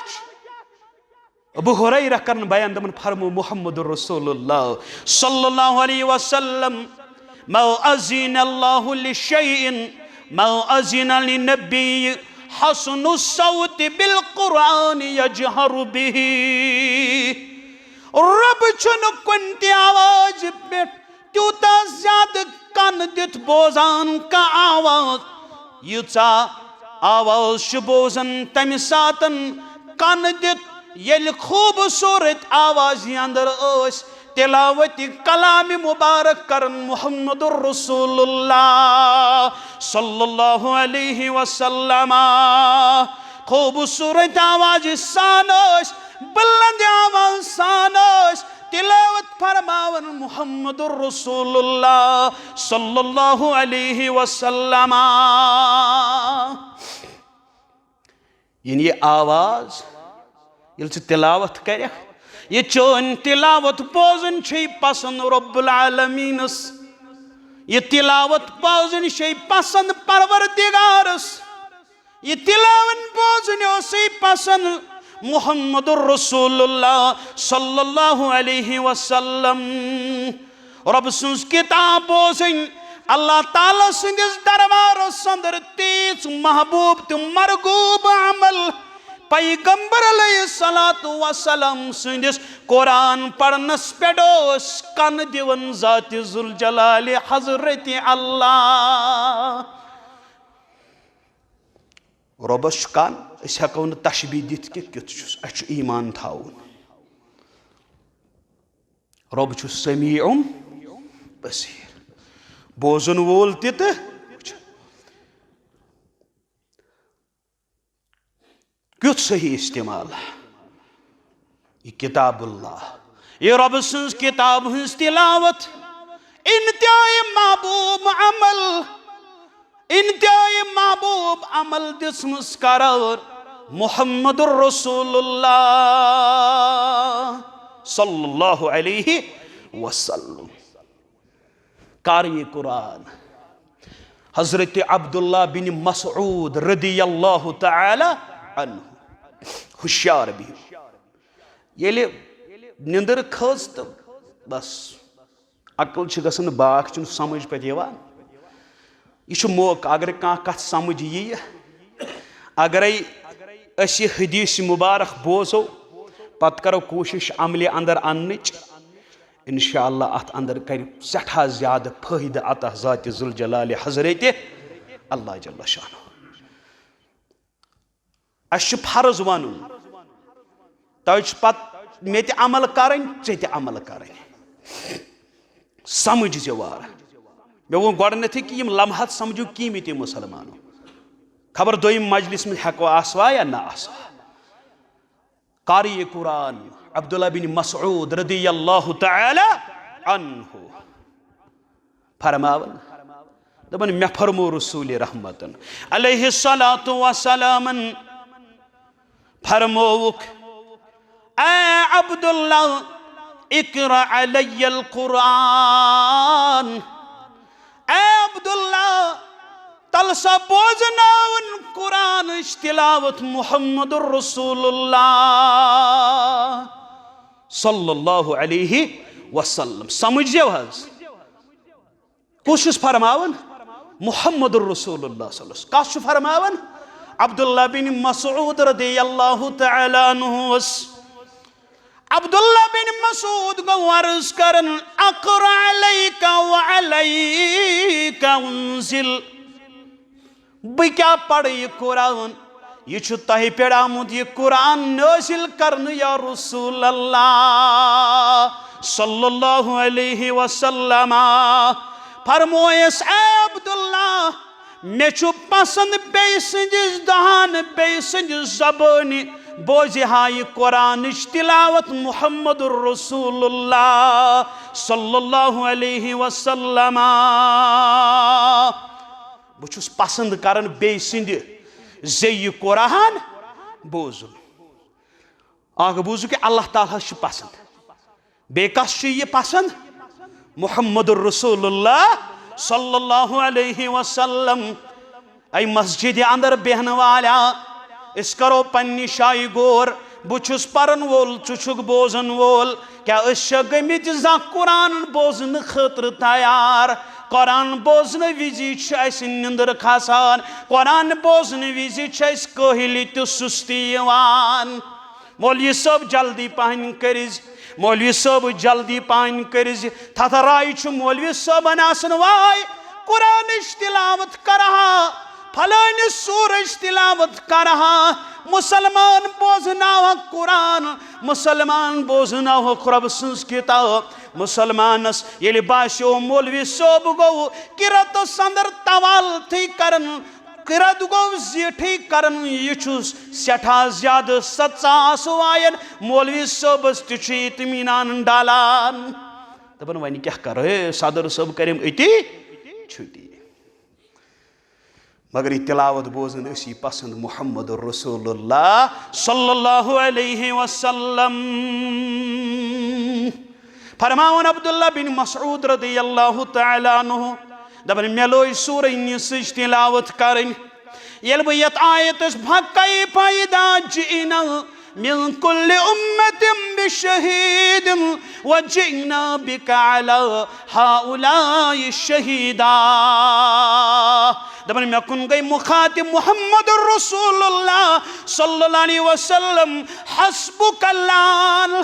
अबू हुरैरा करन बयान दमन फरमो मुहम्मद रसूलुल्लाह सल्लल्लाहु अलैहि वसल्लम मा अज़िनल्लाहु लिशैइन मा अज़िन लिनबिय्यिन हसनुस सौत बिल कुरान यजहरु बिही। रब छुन कुन आवाज पे त्यूता ज्यादा कन दित बोजान का आवाज युचा आवाज बोजन तम सातन कन दित ये खूबसूरत आवाज अंदर तिलावत कलाम मुबारक करन मुहम्मदुर रसूलुल्लाह सल्लल्लाहु अलैहि वसल्लम खूबसूरत आवाज सानस बुलंद आवाज सानस तिलावत फरमावन मुहम्मदुर रसूलुल्लाह सल्लल्लाहु अलैहि वसल्लम। ये आवाज ये तिलावत कर ये चोन तिलावत बोजन पसंद रब्बुल आलमीनस ये तिलावत बोजन पसंद परवरदिगारस ये तिलावन बोजन पसंद मुहम्मदुर रसूलुल्लाह सल्लल्लाहु अलैहि वसल्लम। रब सुन्स किताब बोजन अल्लाह ताला सुंदिस दरबारस अंदर तीस महबूब तो मरगूब अमल पैगंबर अलैहिस्सलातु वस्सलाम सुंदिस कुरान पढ़नस पेडोस कन दिवन जाति जुल जलाल हजरत अल्लाह रबस कान अस हेको न तशबीह दित कि क्युत अस ईमान थाउन रब छु समीउम बसीर बोजन वोल तित क्युत सही इस्तेमाल ये किताबुल्लाह ये रब सन्स किताब हंस तिलावत इंतहाई महबूब अमल दिसमस करार मुहम्मदुर रसूलुल्लाह सल्लल्लाहु अलैहि वसल्लम कारी कुरान हजरत अब्दुल्ला बिन मसऊद रदियल्लाहु तआला अन्हु हुशियार भी येले निंदर खस तो बस अकल गसन बाक समझ पे यह मौक अगर कह कत समझ यी अगर हदीस मुबारक बोजो पत करो कोशिश अमले अंदर अन्नच इंशाअल्लाह अत अंदर कर सठा ज्यादा फायदा अता ज़ात जुल जलाल हजरत अल्लाह जल्ल शानो अश फर्ज वन तत मे अमल कर अमल कर समझ वार मे वो गथि कि लम्हत समझू कीमत मुसलमानों खबर दोम मजलिस में हेको आसवा या ना आसवा कारी कुरान अब्दुल्ला बिन मसऊद रदियल्लाहु तआला अन्हु फरमावन दबन मे फरमो रसूल रहमतन अलैहिस्सलातु वस्सलामन फरमोवुक ए अब्दुल्ला इकरा अलैयल कुरान ए अब्दुल्ला तलसा बोजनावन कुरान तिलावत मुहम्मदुर रसूलुल्लाह सल्लल्लाहु अलैहि वसल्लम समझ हज कुछ फरमावन मुहम्मदुर रसूलुल्लाह सल्लल्लाहु कस फरमावन अब्दुल्ला बिन मसऊद रदियल्लाहु तआला अन्हु अब्दुल्ला बिन मसऊद को अर्ज करन अक़रा अलैका व अलैका उन्ज़िल बह क्या पढ़ यह कुरान यह तह पे आमुत यह कुरान नाज़िल करन या रसूल अल्लाह सल्लल्लाहु अलैहि वसल्लम फरमोयस ए अब्दुल्ला मे छु पसंद बे सजिस दहान बे सजिस ज़बानी बोझ हा यह कुरान तिलावत मुहम्मदुर रसूलुल्लाह सल्लल्लाहु अलैहि वसल्लम बहुस पसंद करन बे सिंद जे यह कुरान बोजुन आग बूजू कि अल्लाह ताला पसंद बे कस यह पसंद मुहम्मदुर रसूलुल्लाह सल्लल्लाहु अलैहि वसल्लम ऐ मस्जिद अंदर बेहन वाला इस करो पन्नी शाही गोर बुछुस परन वोल चुछुक बोजन वोल क्या गमित जा कुरान बोजन खतर तैयार कुरान बोजन विजि निंदर खसान कुरान बोजन विजि कहली तो सुस्ती मौलवी सब जल्दी पहन कर मौलवी सब जल्दी पहन कर थथराय मौलवी सबन वाय कुरान तिलावत करहा फलान सूरज तिलावत करहा मुसलमान बोजनाव कुरान मुसलमान बोजनाव रब सन्स किताब मुसलमानस ये बास्यो मौलवी सोब गो किरत संदर तवाल थी करन किरत गो जीठी करन यह सठा ज्यादा सचास वायन मौलवी सोबस इत्मीनान डालान दपन वन क्या कर सदर सब करें अति छुट्टी मगर यह तिलावत बोजन असी पसंद मुहम्मदुर रसूलुल्लाह सल्लल्लाहु अलैहि वसल्लम फरमावन अब्दुल्ला बिन मसऊद रदियल्लाहु तआला अन्हु दपन मे लोग सूरह निसच तिलावत करन ये बह यत आयत भक्कई फायदा जिना من كل أمة بشهيد وجئنا بك على هؤلاء الشهيدا دبن مكن گئی مخاطب محمد رسول الله صلى الله عليه وسلم حسبك اللان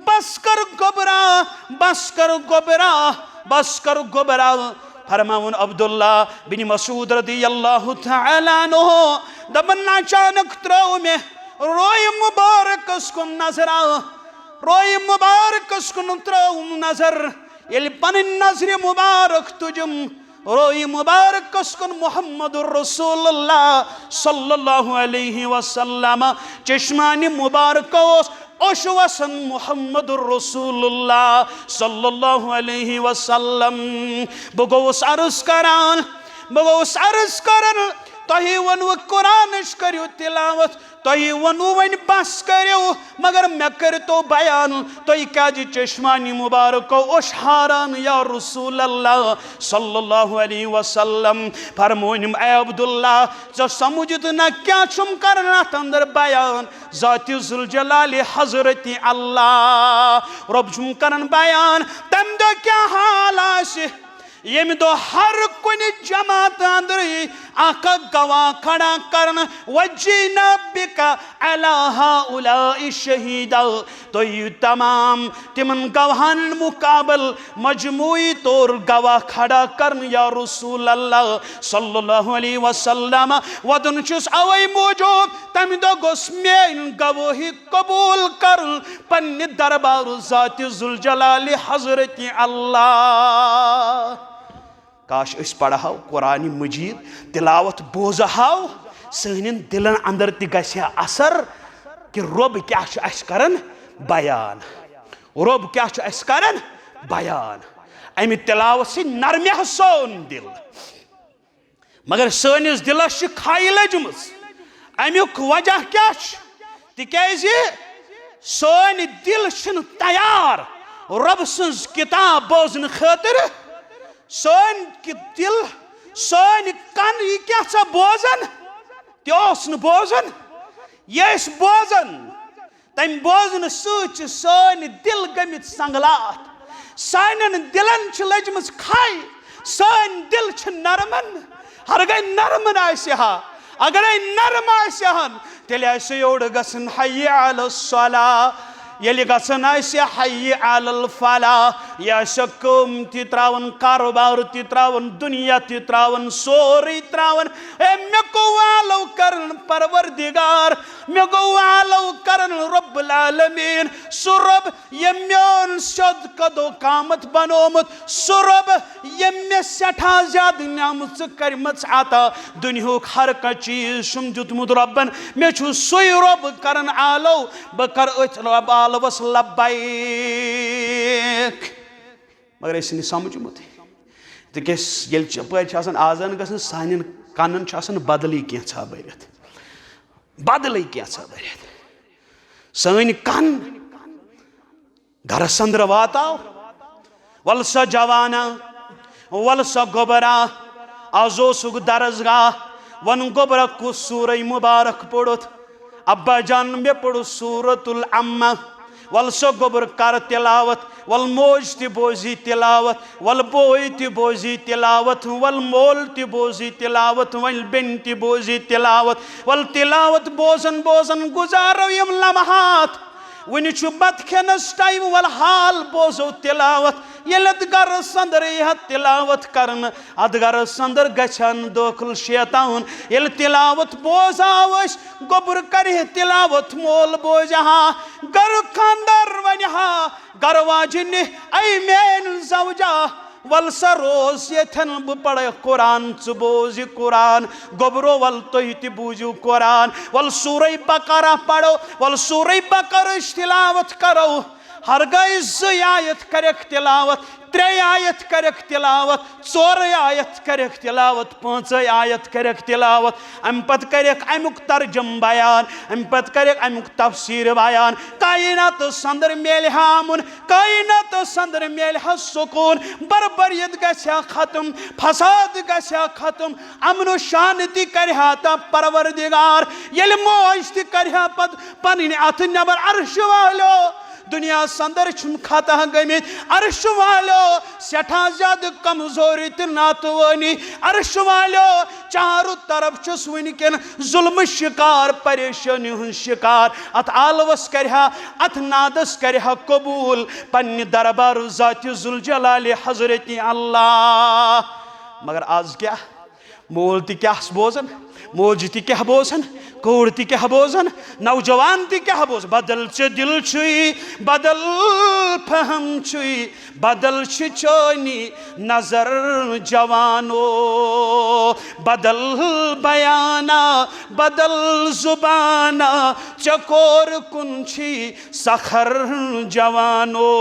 بس کر گبرا بس کر گبرا بس کر گبرا فرماون عبداللہ بن مسعود رضی اللہ تعالیٰ عنہ دبن اچانک تراؤ میں روئے مبارک اس کو نظر روئے مبارک اس کو تراؤ نظر یل پن نظر مبارک تجم روئے مبارک اس کو محمد رسول اللہ صلی اللہ علیہ وسلم چشمان مبارک اشوسن محمد رسول اللہ صلی اللہ علیہ وسلم بگوس عرض کران تہی ونو قرآنش کریو تلاوت تہی ونو ون بس کریو مگر میں کرتو بیان تہی کیا جی چشمانی مبارکو اشہاران یا رسول اللہ صلی اللہ علیہ وسلم فرمونیم اے عبداللہ جو سمجھت نہ کیا چھم کرنا تندر بیان ذات ذوالجلال حضرت اللہ رب چھم کرن بیان تم دو کیا حال آشی یم دو ہر کن جماعت اندری آقا گواہ کھڑا کرن وجینا بکا علی ہؤلاء شہیدا تو یہ تمام تمن گواہن مقابل مجموعی طور گواہ کھڑا کرن یا رسول اللہ صلی اللہ علیہ وسلم ودن چس اوئی موجود تم دو گس مین گواہی قبول کرن پن دربار ذات ذوالجلال حضرت اللہ کاش اس پڑھاو قرآن مجید تلاوت بوزہاو سہنین دلن اندر تی گسیا اثر کہ رب کیا چھ اس کرن بیان رب کیا چھ اس کرن بیان امی تلاوت سے نرمیہ سون دل مگر سونس دلس چھ کھائی لجمز امیک وجہ کیا چھ تکیزی سون دل چھن تیار رب سنز کتاب بوزن خاطر سون دل سون کن یہ کیا سا بوزن تیوسن بوزن یہ اس بوزن تم بوزن سوچ سون دل گمت سنگلات سانن دلن چھ لجمز کھائی سون دل چھ نرمن ہرگئی نرمن آئیسی ہا اگر نرم آئیسی ہن تیلی آئیسی اوڑ گسن حی علی الصلاة یلی گسن آئیسی حی علی الفلاح یا شکم تی تراون کاروبار تی تراون دنیا تی تراون سوری تراون اے میں کو والو کرن پروردگار میں کو والو کرن رب العالمین سو رب یمیون شد کدو قامت بنومت سو رب یمی سٹھا زیاد نعمت کرمت عطا دنیا ہر کا چیز شم جتمد ربن میں چھو سوی رب کرن آلو بکر اچھ رب آلو وس لبائک مگر اس نے سمجھ مت تکیس یل پٲٹھۍ چھِ آسان آزان گژھان سانٮ۪ن کَنن چھُ آسان بدلٕے کینٛژھا بٔرِتھ بدلٕے کینٛژھا بٔرِتھ سٲنۍ کَن گرس اندر واتاو ول سا جوانا ول سا گوبرا آز اوسُکھ درسگاہ ون گوبرا کُس سورہ مبارک پوٚرُتھ ابا جان مےٚ پوٚر سورۃ العمہ ول سا گوبر کر تلاوت ول موج تی بوزی تلاوت ول بوئی تی بوزی تلاوت ول مول تی بوزی تلاوت ول بن تی بوزی تلاوت ول تلاوت بوزن بوزن گزارو یم لمحات ونی چھُ بت کھینس ٹائم ول حال بوزو تلاوت یلت گرس اندر یہ تلاوت کرن اد گرس اندر گچھان داخل شیطان یل تلاوت بوزاوش گوبر کرے تلاوت مول بوزہا گر خاندر ونہا گر واجن اے مین زوجہ ول سا روز یتھن بہ پڑے قرآن ژٕ بوزِ قرآن گوبرو ول تُہۍ تہِ بوٗزِو قرآن ول سورہ بقرہ پڑو ول سورہ بقرٕچ تلاوت کرو हरगज 2 आयत करक तिलावत 3 आयत करक तिलावत 4 आयत करक तिलावत 5 आयत करक तिलावत अम पत करक अमुक तर्जम बयान अम पत करक अमुक तफसीर बयान कायनात संदर मेल हामुन कायनात संदर मेल सुकून बरबरियत गछा खत्म फसाद गछा खत्म अमन शांति करहा ता परवरदिगार येल मोज ति करहा पत पन अथ नबर अर्श वालो दुनिया संदर खाता गमित अर्श वालो सठा ज्यादा कमजोरी तो नातवानी अर्श वालो चारों तरफ वनकन जुल्म शिकार परेशानी हूं शिकार अत आलवस करहा अत नादस करहा कबूल पन्ने दरबार ज़ात जुल जलाल हजरत अल्लाह। मगर आज क्या मोल ति क्या बोजन मोज ति क्या बोजन कोर ति क्या बोजन नौजवान ति क्या बोज बदल च दिल छुई बदल फहम छुई बदल चोनी नजर जवानो बदल बयाना बदल जुबाना चकोर कुंछी सखर जवानो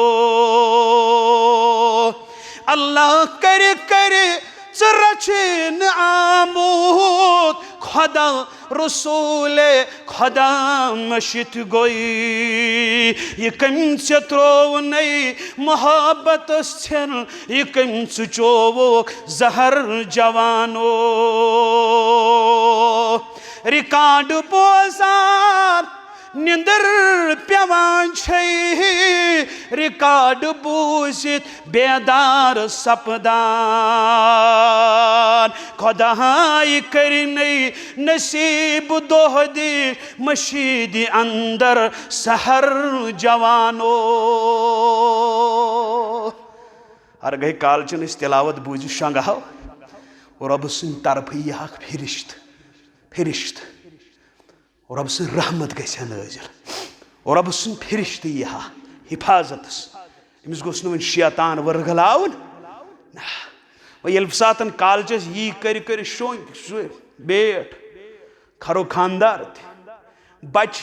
अल्लाह करे करे रचिन आमूद खुदा रसूल खुदा मशित गोई ये कम से त्रो नई मोहब्बत छन ये कम से चोवो जहर जवानो रिकॉर्ड बोजार निंदर प्यवान रिकॉर्ड बूजित बेदार सपदान खुदाई करने नसीब दोहदी मशीदी अंदर सहर जवानो हर गई कालचन इस तिलावत बूझ शंगाव और अब सुन तरफ यह फिरिश्त फिरिश्त और अब सुन रहमत गई नाजिल और अब सुन फिरिश्त यह हिफाजत अमिस गोस वन शैतान वर्गलावन ये सातन कालचस यी कर शो बेट खरो खानदार बच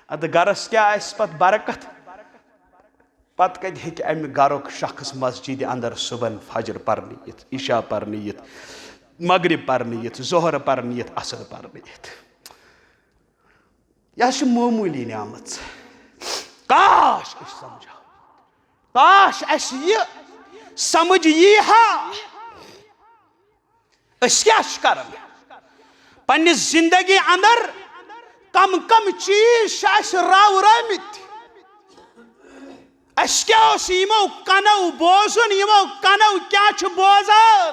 अत गरस क्या पत बरकत पत कत हे अमि गरुक शख्स मस्जिद अंदर सुबह फजर पर्न यित इशा पर्न यित मगरिब पर्न यित जोहर पर्न यित असर पर्न यित यह मामूली नियामत काश समझो काश ये समझ यी हा क्या कर पन्ने जिंदगी अंदर कम कम चीज रावरामित क्या यमो कनो बोजुन यमो कनो क्या बोजान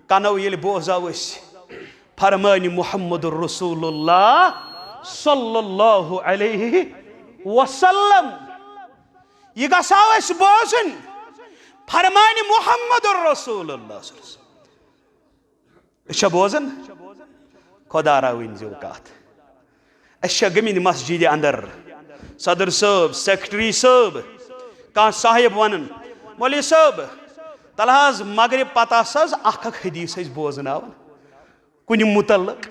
कनो ये बोजाव फरमानी मुहम्मद रसूलुल्लाह सल्लल्लाहु अलैहि वसल्लम ये गसाव बोजुन फरमानी मुहम्मद रसूलुल्लाह बोजन खुदा वन जो कत गमिन मस्जिद अंदर सदर साहब सेक्रेटरी साहब कह साहिब वन मौलवी साहब तल मगरिब पता हदीस बोजन कुन मुतल्लक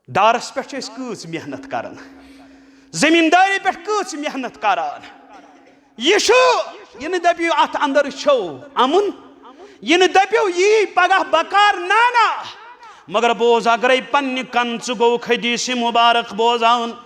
दारस पे कच मेहनत करान जमींदारी पे कच मेहनत करान यह दपियो अत अंदर छो अमुन यह दपियो यी पगह बकार नाना मगर बोज अगर पन्ने कन गो हदीस मुबारक बोजान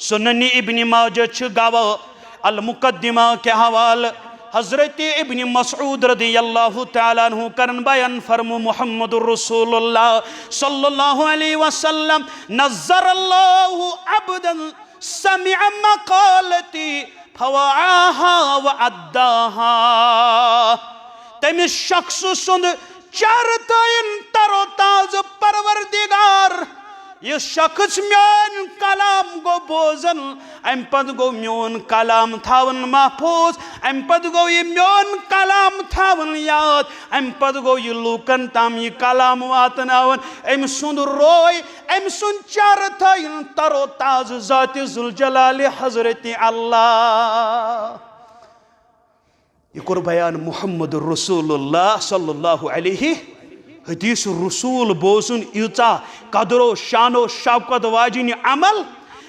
सुनन इब्न माजा गवाह अल मुकद्दिमा के हवाल हजरत इब्न मसऊद रदियल्लाहु तआला अन्हु करन बयान फरमो मुहम्मद रसूलुल्लाह सल्लल्लाहु अलैहि वसल्लम नज़्ज़रल्लाहु अब्दन समिअ मक़ालती फवआहा व अद्दाहा तमिस शख्स सुंद चारतयन तरोताज परवरदिगार यह शख्स म्यान कलाम गो बोजन अम पद गो म्योन कलाम थावन महफूज अम पद गो ये म्योन कलाम थावन याद अम पद गो ये लूकन ताम ये कलाम वातनावन अम सुंद रोय अम सुन चार थयन तरोताज ज़ात जुल जलाल हजरत अल्लाह ये कुर बयान मुहम्मद रसूलुल्लाह सल्लल्लाहु अलैहि हदीस रसूल बोजुन यूचा कदरो शानो शौकत वाजिन अमल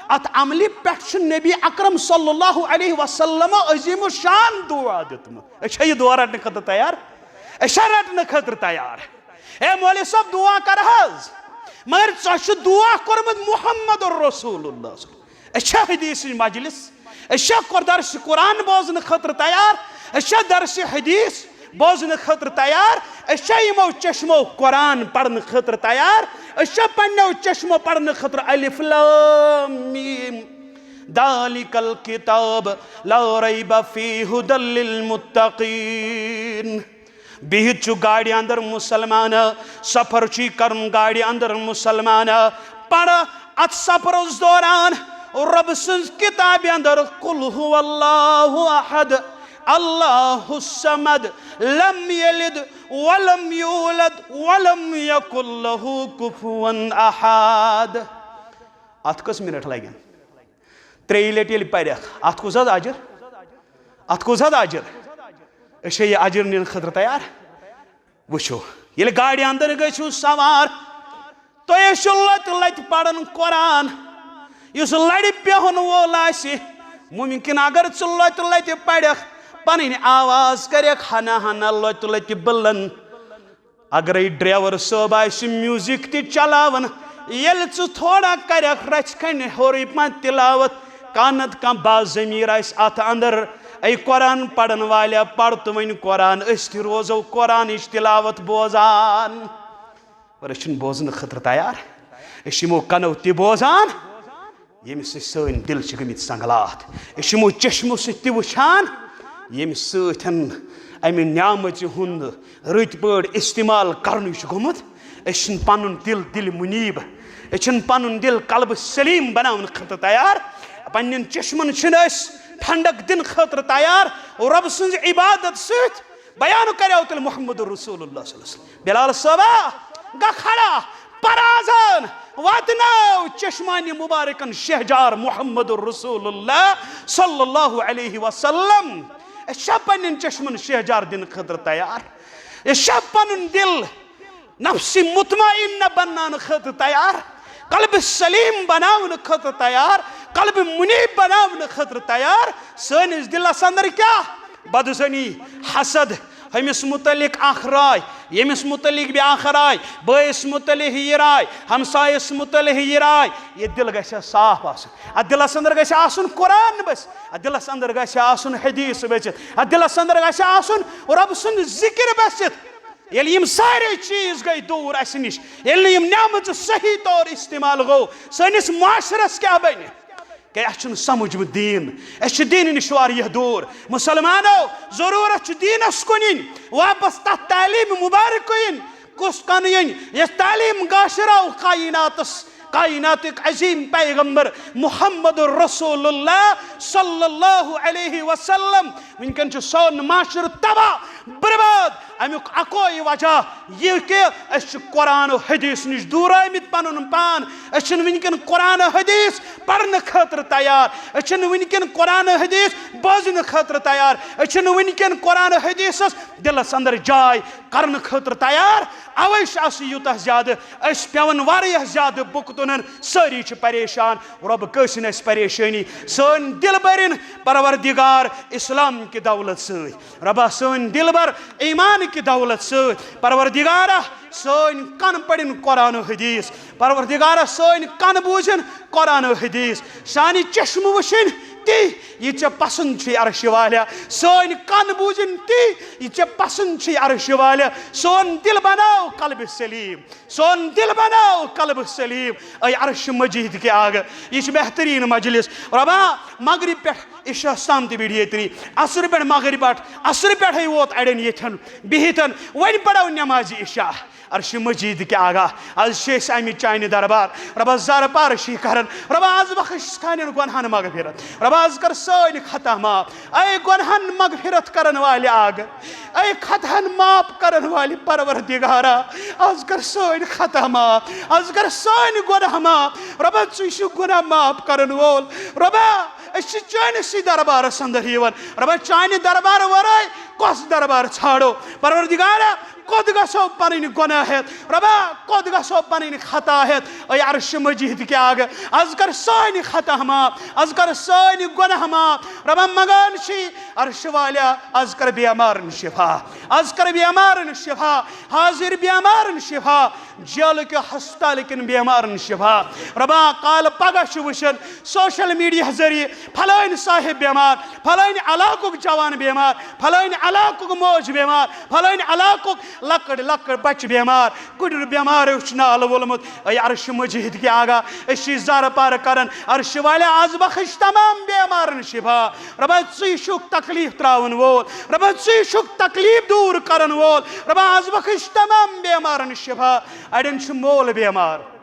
अत अमली पे नबी अकरम सल्लल्लाहु अलैहि वसल्लम अजीम शान दुआ दितमत ये दुआ रटने खतर तैयार रटने खतर तैयार ए मौलवी साहब दुआ कर मगर च दुआ कोरमत मुहम्मद रसूलुल्लाह हदीस मजलिस दर्श कुरान बोजन खतर तैयार दर्श हदीस बोजन खतर तैयार यमो चश्मो कुरान पढ़ने खतर तैयार पन्नो चश्मो पढ़ने खतर अलिफ लाम मीम दालिकल किताब ला रैब फीहि हुदल लिल मुत्तकीन बिहित छु गाड़ी अंदर मुसलमान सफर छि करन गाड़ी अंदर मुसलमान पढ़ अत सफर दौरान रब सन्ज किताब अंदर कुल हुवल्लाहु अहद अल्लाहु समद लम यलिद वलम यूलद वलम यकुल लहु कुफुवन अहद अत कस मिनट लगे 3 लट ये पढ़ अत कुछ अजर ये अजर नीन खतर तैयार वो ये गाड़ी अंदर गो सवार तुम लत लत पढ़न कुरान इस लड़ पेहन वोल मुमकिन अगर लत लत पढ़ पन आवाज कर हना हना लत लत बुलन अगर ड्राइवर सोब म्यूजिक तलावन ये थोड़ा कर रच खन होर तिलावत कानत कह बाजमीर अत अंदर ऐ कुरान पढ़न वाले पढ़ तो वन कुरान रोजो कुरान तिलावत बोजान पर बोजन खतर तैयार यमो कनो ति बोजान ये सन दिल गमित संगलात यमो चश्मो सि वुचान ये अमि न्यामच हुंद रत पे इस्तेमाल कर गोमुत पन दिल दिल मुनीब पन दिल कल्ब सलीम बनाने खतर तैयार पन्न चश्मन ठंडक दिन खतर तैयार रब सन्ज इबादत सत बयान करो तेल मोहम्मद रसूलुल्लाह बिलाल साहबा गा खड़ा पराजन वातनाव चश्मानी मुबारकन शहजार मोहम्मद रसूलुल्लाह सल्लल्लाहु अलैहि वसल्लम पन्न चश्मन शहजार दिन खतर तैयार पन दिल नफ्सी मुतमइन्ना बनाने खतर तैयार कल्ब सलीम बनाने खतर तैयार कल्ब मुनीब बनाने खतर तैयार सनिस दिलस अंदर क्या बदजनी हसद हमिस मुतलिक अख राय यमिस मुतलिक ब्याख राय बैस मुतलिक यह राय हमसायस मुतलिक यह राय ये दिल गया साफ अत दिलस अंदर गया कुरान बस अत दिलस अंदर गया हदीस बचित अत दिलस अंदर गया रब सुंद जिक्र बचित ये सारे चीज गई दूर अस नश ये न्यामत सही तौर इस्तेमाल गो सनिस माशरस क्या बन क्या समझ दीन दीन नश दूर मुसलमानो जरूरत दीनस कुन वापस तथ तालीम मुबारक कुस कन ये तालीम गाशराव कायनात अजीम पैगंबर मोहम्मद रसूलुल्लाह सल्लल्लाहु अलैहि वसल्लम वनकन सोन माशर तबाह बर्बाद अमुक अकोई वजह यह कि कुरान हदीस नश दूर आमित पन पान वनकन कुरान हदीस पढ़ने खतर तैयार वनकन कुरान हदीस बोजन खतर तैयार वनकन कुरान हदीस दिलस अंदर जाय करने खतर तैयार अवै यूत ज्यादा पेवन वारिया ज्यादा बुक तुन सारी परेशान रब कसन परेशानी सन दिल बरिन परवरदिगार इस्लाम की दौलत सत रबा सन दिल बर ईमान की दौलत सत परवरदिगारा सन कन पड़न कुरान हदीस परवरदिगारा सन कन बूझन कुरान हदीस सानी चश्म वुशन ती ये पसंद अर्श वाले सन कन बूझन ती ये पसंद अर्श वाले सोन दिल बनाओ कल्ब सलीम सोन दिल बनाओ कल्ब सलीम ऐ अर्श मजीद के आग यह बेहतरीन मजलिस रबा मगरिब पे इशा शाम तह बिड़ी असर पे मगरिब असर पे वोत अड़न ये बिहतन वन पढ़ो नमाज इशा अर्श मजीद के आगा आज अमि चान दरबार रबा जर पार कर रबा आज बख्श सान गुनहन मगफिरत रबा आज कर सन खता माफ ऐ गुनहन मगफिरत करन वाले आग ऐ खतहन माफ करन वाले परवरदिगारा आज कर सन खता माफ आज कर सन गुनाह माफ रबा चु गुनाह माफ करन वोल रबा चानस दरबार अंदर रबा चान दरबार वराय कस दरबार छाड़ो परवरदिगारा कोद गसो पनिन गुनाह है रबा कोद गसो पनिन खता है ऐ अर्श मजीद के आगे अजकर सानी खता माफ अजकर सानी गुनाह माफ रबा मगान शी अर्श वाला अजकर बीमारन शिफा अजकर बीमारन शिफा हाजिर बीमारन शिफा जेल के हस्पताल किन बीमारन शिफा रबा काल पगह वुशन सोशल मीडिया जरिए फलाइन साहिब बीमार फलाइन इलाकुक जवान बीमार फलाइन इलाकुक मौज बीमार फलाइन इलाकुक लकड़ लकड़ बच बीमार कुड़ बीमार नाल वोलमुत अर्श मजीद के आगा जार पार करन अर्श वाले आज बख्श तमाम बीमारन शिफा रबा शुक तकलीफ त्रावन वोल रबा शुक तकलीफ दूर करन वोल रबा आज बख्श तमाम बीमारन शिफा अड़न मोल बीमार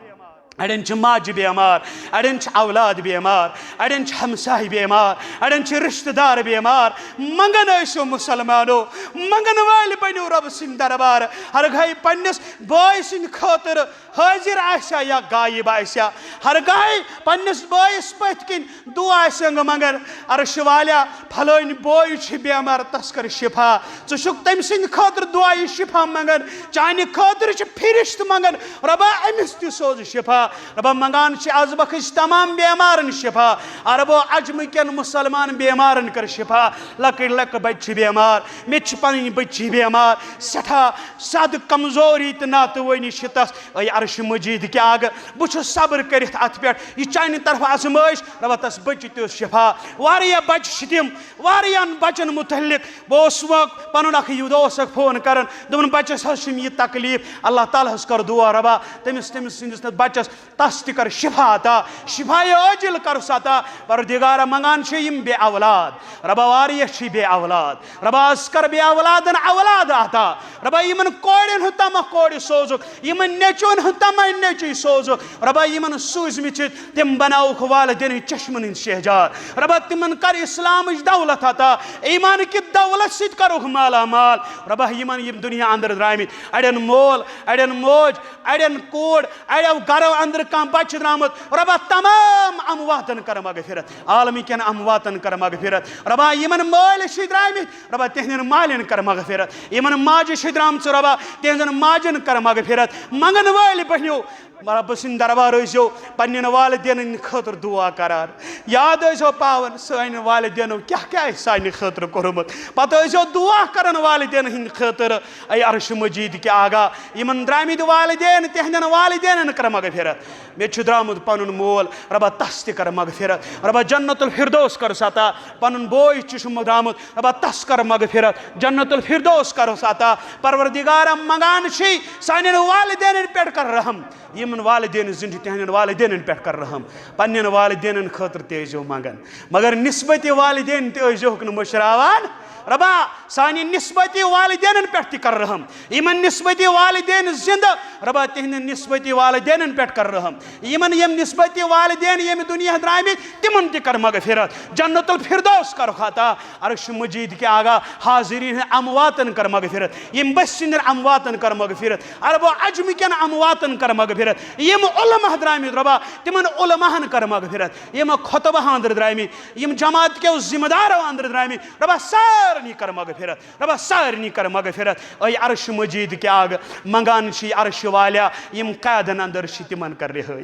अड़न माज बीमार अड़न औलाद बीमार अड़न हमसाय बीमार अड़न रिश्तेदार बीमार मंगन ऐसो मुसलमानो मंगन वाल बनो रब सिंह दरबार हर गाय पन्नस बाय सिंह खातिर हाजिर आशा या गायब आशा हर गाय पन्नस बायस पथ किन दुआ संग मंगन अर्श वाला फलोन बोय बीमार तस्कर शिफा चुक तम सिंह खातिर दुआ शिफा मंगन चाने खातिर फिरिश्त मंगन रबा अमिस ति सोज शिफा रबा मंगान आज बख्श तमाम बीमारन शिफा अरबो अजम कन मुसलमान बीमारन कर शिफा लकड़ लकड़ बच्चे बीमार मे पन बच्ची बीमार सठा सद कमजोरी तो नातवनी शितस अर्श मजीद के आग बुछ सब्र कर अत पे यह चाने तरफ आजमाइश रबा तस बच्चे तो शिफा वारिया बच्चे तिम वारियान बचन मुतल्लिक बह पन दोस फोन कर दोपन बच्चस यह तकलीफ अल्लाह ताला कर दुआ रबा तमिस तमिस बच्चस तस कर शिफा अता शिफाए आजिल कर अता परवरदिगार मंगान बे औलाद रबा वारिया बे औलाद रबा कर बे औलादन औलाद अता रबा यमन कोड़न तम कोड़ सोजुक यमन नेचुन तम नेचु सोजुक रबा यमन सूजमित तिम बनाउख वालिदैन चश्मन शहजार रबा तिमन कर इस्लाम दौलत अता ईमान की दौलत सित करुख माला माल रबा यमन यम दुनिया अंदर द्रामित अड़न मोल अड़न मोज अड़न कोड़ अड़ो गरो अंदर कम बच द्रामत रबा तमाम अमवातन कर मगफिरत आलमी कन अमवातन कर मगफिरत रबा यमन माल द्रामित रबा तिहन मालन कर मगफिरत यमन माज द्राम रबा तिहन माजन कर मगफिरत मंगन वाल बहनो रब सिंह दरबार ऐसो पन्न वालिदैन खतर दुआ करार याद ऐसो पावन सन वालिदैन क्या क्या सान खतर कोरमुत पत ऐसो दुआ करन वालिदैन हिंद खतर ऐ अर्श मजीद के आगा यमन द्रामिद वालिदैन तिहन वालिदैन कर मगफिरत मे द्रामुत पनुन मोल रबा तस कर मगफिरत रबा जन्नतुल फिरदौस कर अता पनुन बोय द्रामुत रबा तस कर मगफिरत जन्नतुल फिरदौस कर अता परवरदिगार मंगान सान वालिदैन पे कर रहम यमन वालिदैन जिन तिहन वालिदैन पे कर रहम पन्न वालिदैन खतर तेजो मंगन मगर निस्बत वालिदैन तेजोक मुशरावान रबा सानी निस्बत वालिदैन पे कर रहम यमन निस्बत वालिदैन जिंद रबा तिहन निस्बत वालिदैन पे कर रहम यमन यम निस्बत वालिदैन यम दुनिया द्रामित तिमन त कर मगफिरत जन्नतुल फिरदौस कर खाता अर्श मजीद के आगा हाजिरीन अमवातन कर मगफिरत यम बसिन अमवातन कर मगफिरत अरबो अजम कन अमवातन कर मगफिरत यम उलमा द्रामित रबा तिमन उलमाहन कर मगफिरत यम खुतबा अंदर द्रामित यम जमात के जिम्मेदार अंदर द्रामित रबा सारनी कर मगफिरत रबा सारनी कर मगफिरत ऐ अर्श मजीद के आग मंगान अर्श वाला यम कैदन अंदर तिमन कर रहे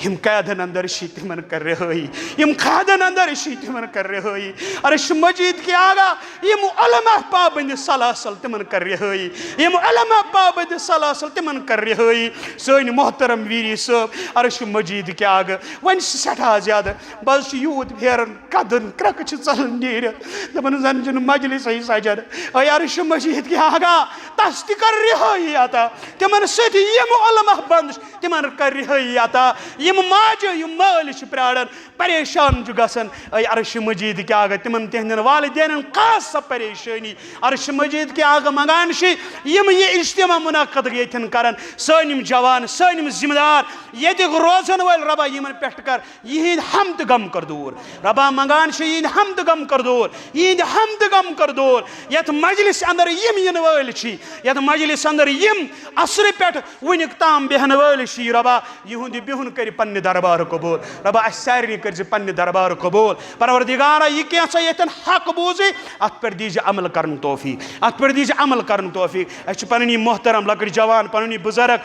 यम कैदन अंदर तिमन कर रहे यम कैदन अंदर तिमन कर रहे अर्श मजीद के आगा यम उलमा पाबंद सलासल तिमन कर रहे यम उलमा पाबंद सलासल तिमन कर रहे सन मोहतरम वीरी सब अर्श मजीद के आग वन सठा ज्यादा बस यूत फेरन कदन क्रक चलन नीर दपन जन जन मजलिस सजद ऐ अर्श मजीद के आगा तस कर रहे अता तिमन सती यम उलमा बंद तिमन कर रहे अता यम माज यम माल प्राड़न परेशान गसन ऐ अर्श मजीद के आगा तिमन तिहन वालिदैन खास परेशानी अर्श मजीद के आगा मंगान यम ये इज्तिमा मुनाकद यन करन सनिम जवान सनिम जिम्मेदार ये रोजन वाल रबा यमन पे कर यहिंद हमद गम कर दूर रबा मंगान यहिंद हमद गम कर दूर यहिंद हमद गम कर दूर यथ मजलिस अंदर यम इन वल यथ मजलिस अंदर यम असर पे वनिक ताम बेहन वल रबा यहुंद बिहुन कर पन्ने दरबार कबूल रबा अस सारे कर पन्ने दरबार कबूल परवरदिगारा यह क्या यन हक बूझे अत पे दीजे अमल कर तौफीक अत पे दीजे अमल कर तौफीक अस पन मोहतरम लकड़ जवान पन बुजुर्ग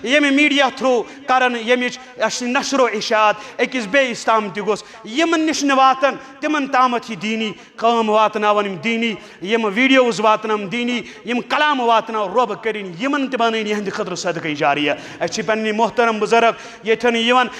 यम मीडिया थ्रू कर यमिच नशरो इशात अकिस बेस ताम तोस यमन निश वातन तिमन तामत दीनी काम वातनावन दीनी यम वीडियोज वातनम दीनी यम कलाम वातना रब करिन यमन तन यहंद खतर सदक़े जारिया अस पन्ने मोहतरम बुजुर्ग यथन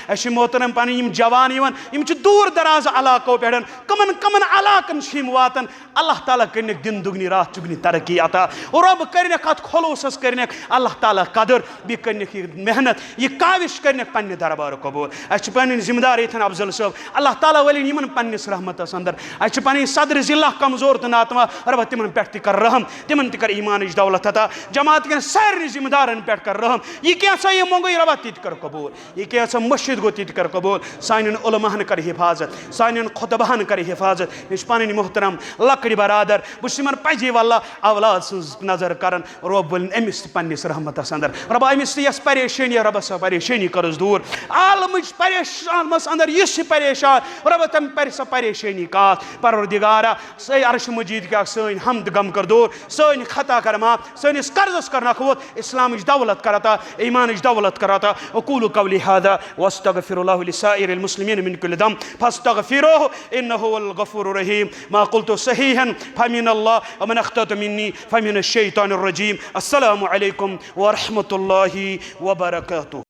अस मोहतरम पन जवान यम दूर दराज इलाको पे कमन कमन इलाकन वातन अल्लाह ताला कर दिन दुगनी रात चुगनी तरक्की अता रब कर खलूसस कर अल्लाह ताला कदर बी कर मेहनत यह काविश कर पन्ने दरबार कबूल अस पन जिम्मेदार यथन अफजल साहब अल्लाह ताला वलिन यमन पन्निस रहमतस अंदर अस पन सदर जिला कमजोर तो नातवा रब तिमन पे कर रहम तिमन कर ईमान दौलत अता जमात के सारे जिम्मेदारन पे कर रहम यह क्या यह मोंगई रबा तित कर कबूल यह क्या मस्जिद गो तित कर कबूल सान उलमाहन कर हिफाजत सान खुतबाहन कर हिफाजत मे पन मोहतरम लकड़ बरादर बह पजे वल्ला औलाद सज नजर कर रब वलिन अमिस पन्निस रहमतस अंदर रब अमिस यस परेशानी रब सा परेशानी करस दूर आलम परेशान अंदर यह परेशान रब तम पर सा परेशानी कात परवरदिगारा सही अर्श मजीद क्या सन हमद गम कर दूर सन खता कर माफ सनिस कर्जस कर नखवत इस्लाम दौलत करता ईमान दौलत करता अकूलु कौली हादा वस्तगफिरुल्लाह लिसाइरिल मुस्लिमीन मिन कुल्लि दम फस्तगफिरूहु इन्नहु हुवल गफूरुर रहीम मा क़ुल्तु सहीहन फमिनल्लाह व मन अख़्तअ मिन्नी फमिनश शैतानिर रजीम अस्सलामु अलैकुम व रहमतुल्लाहि व बरकातुहू।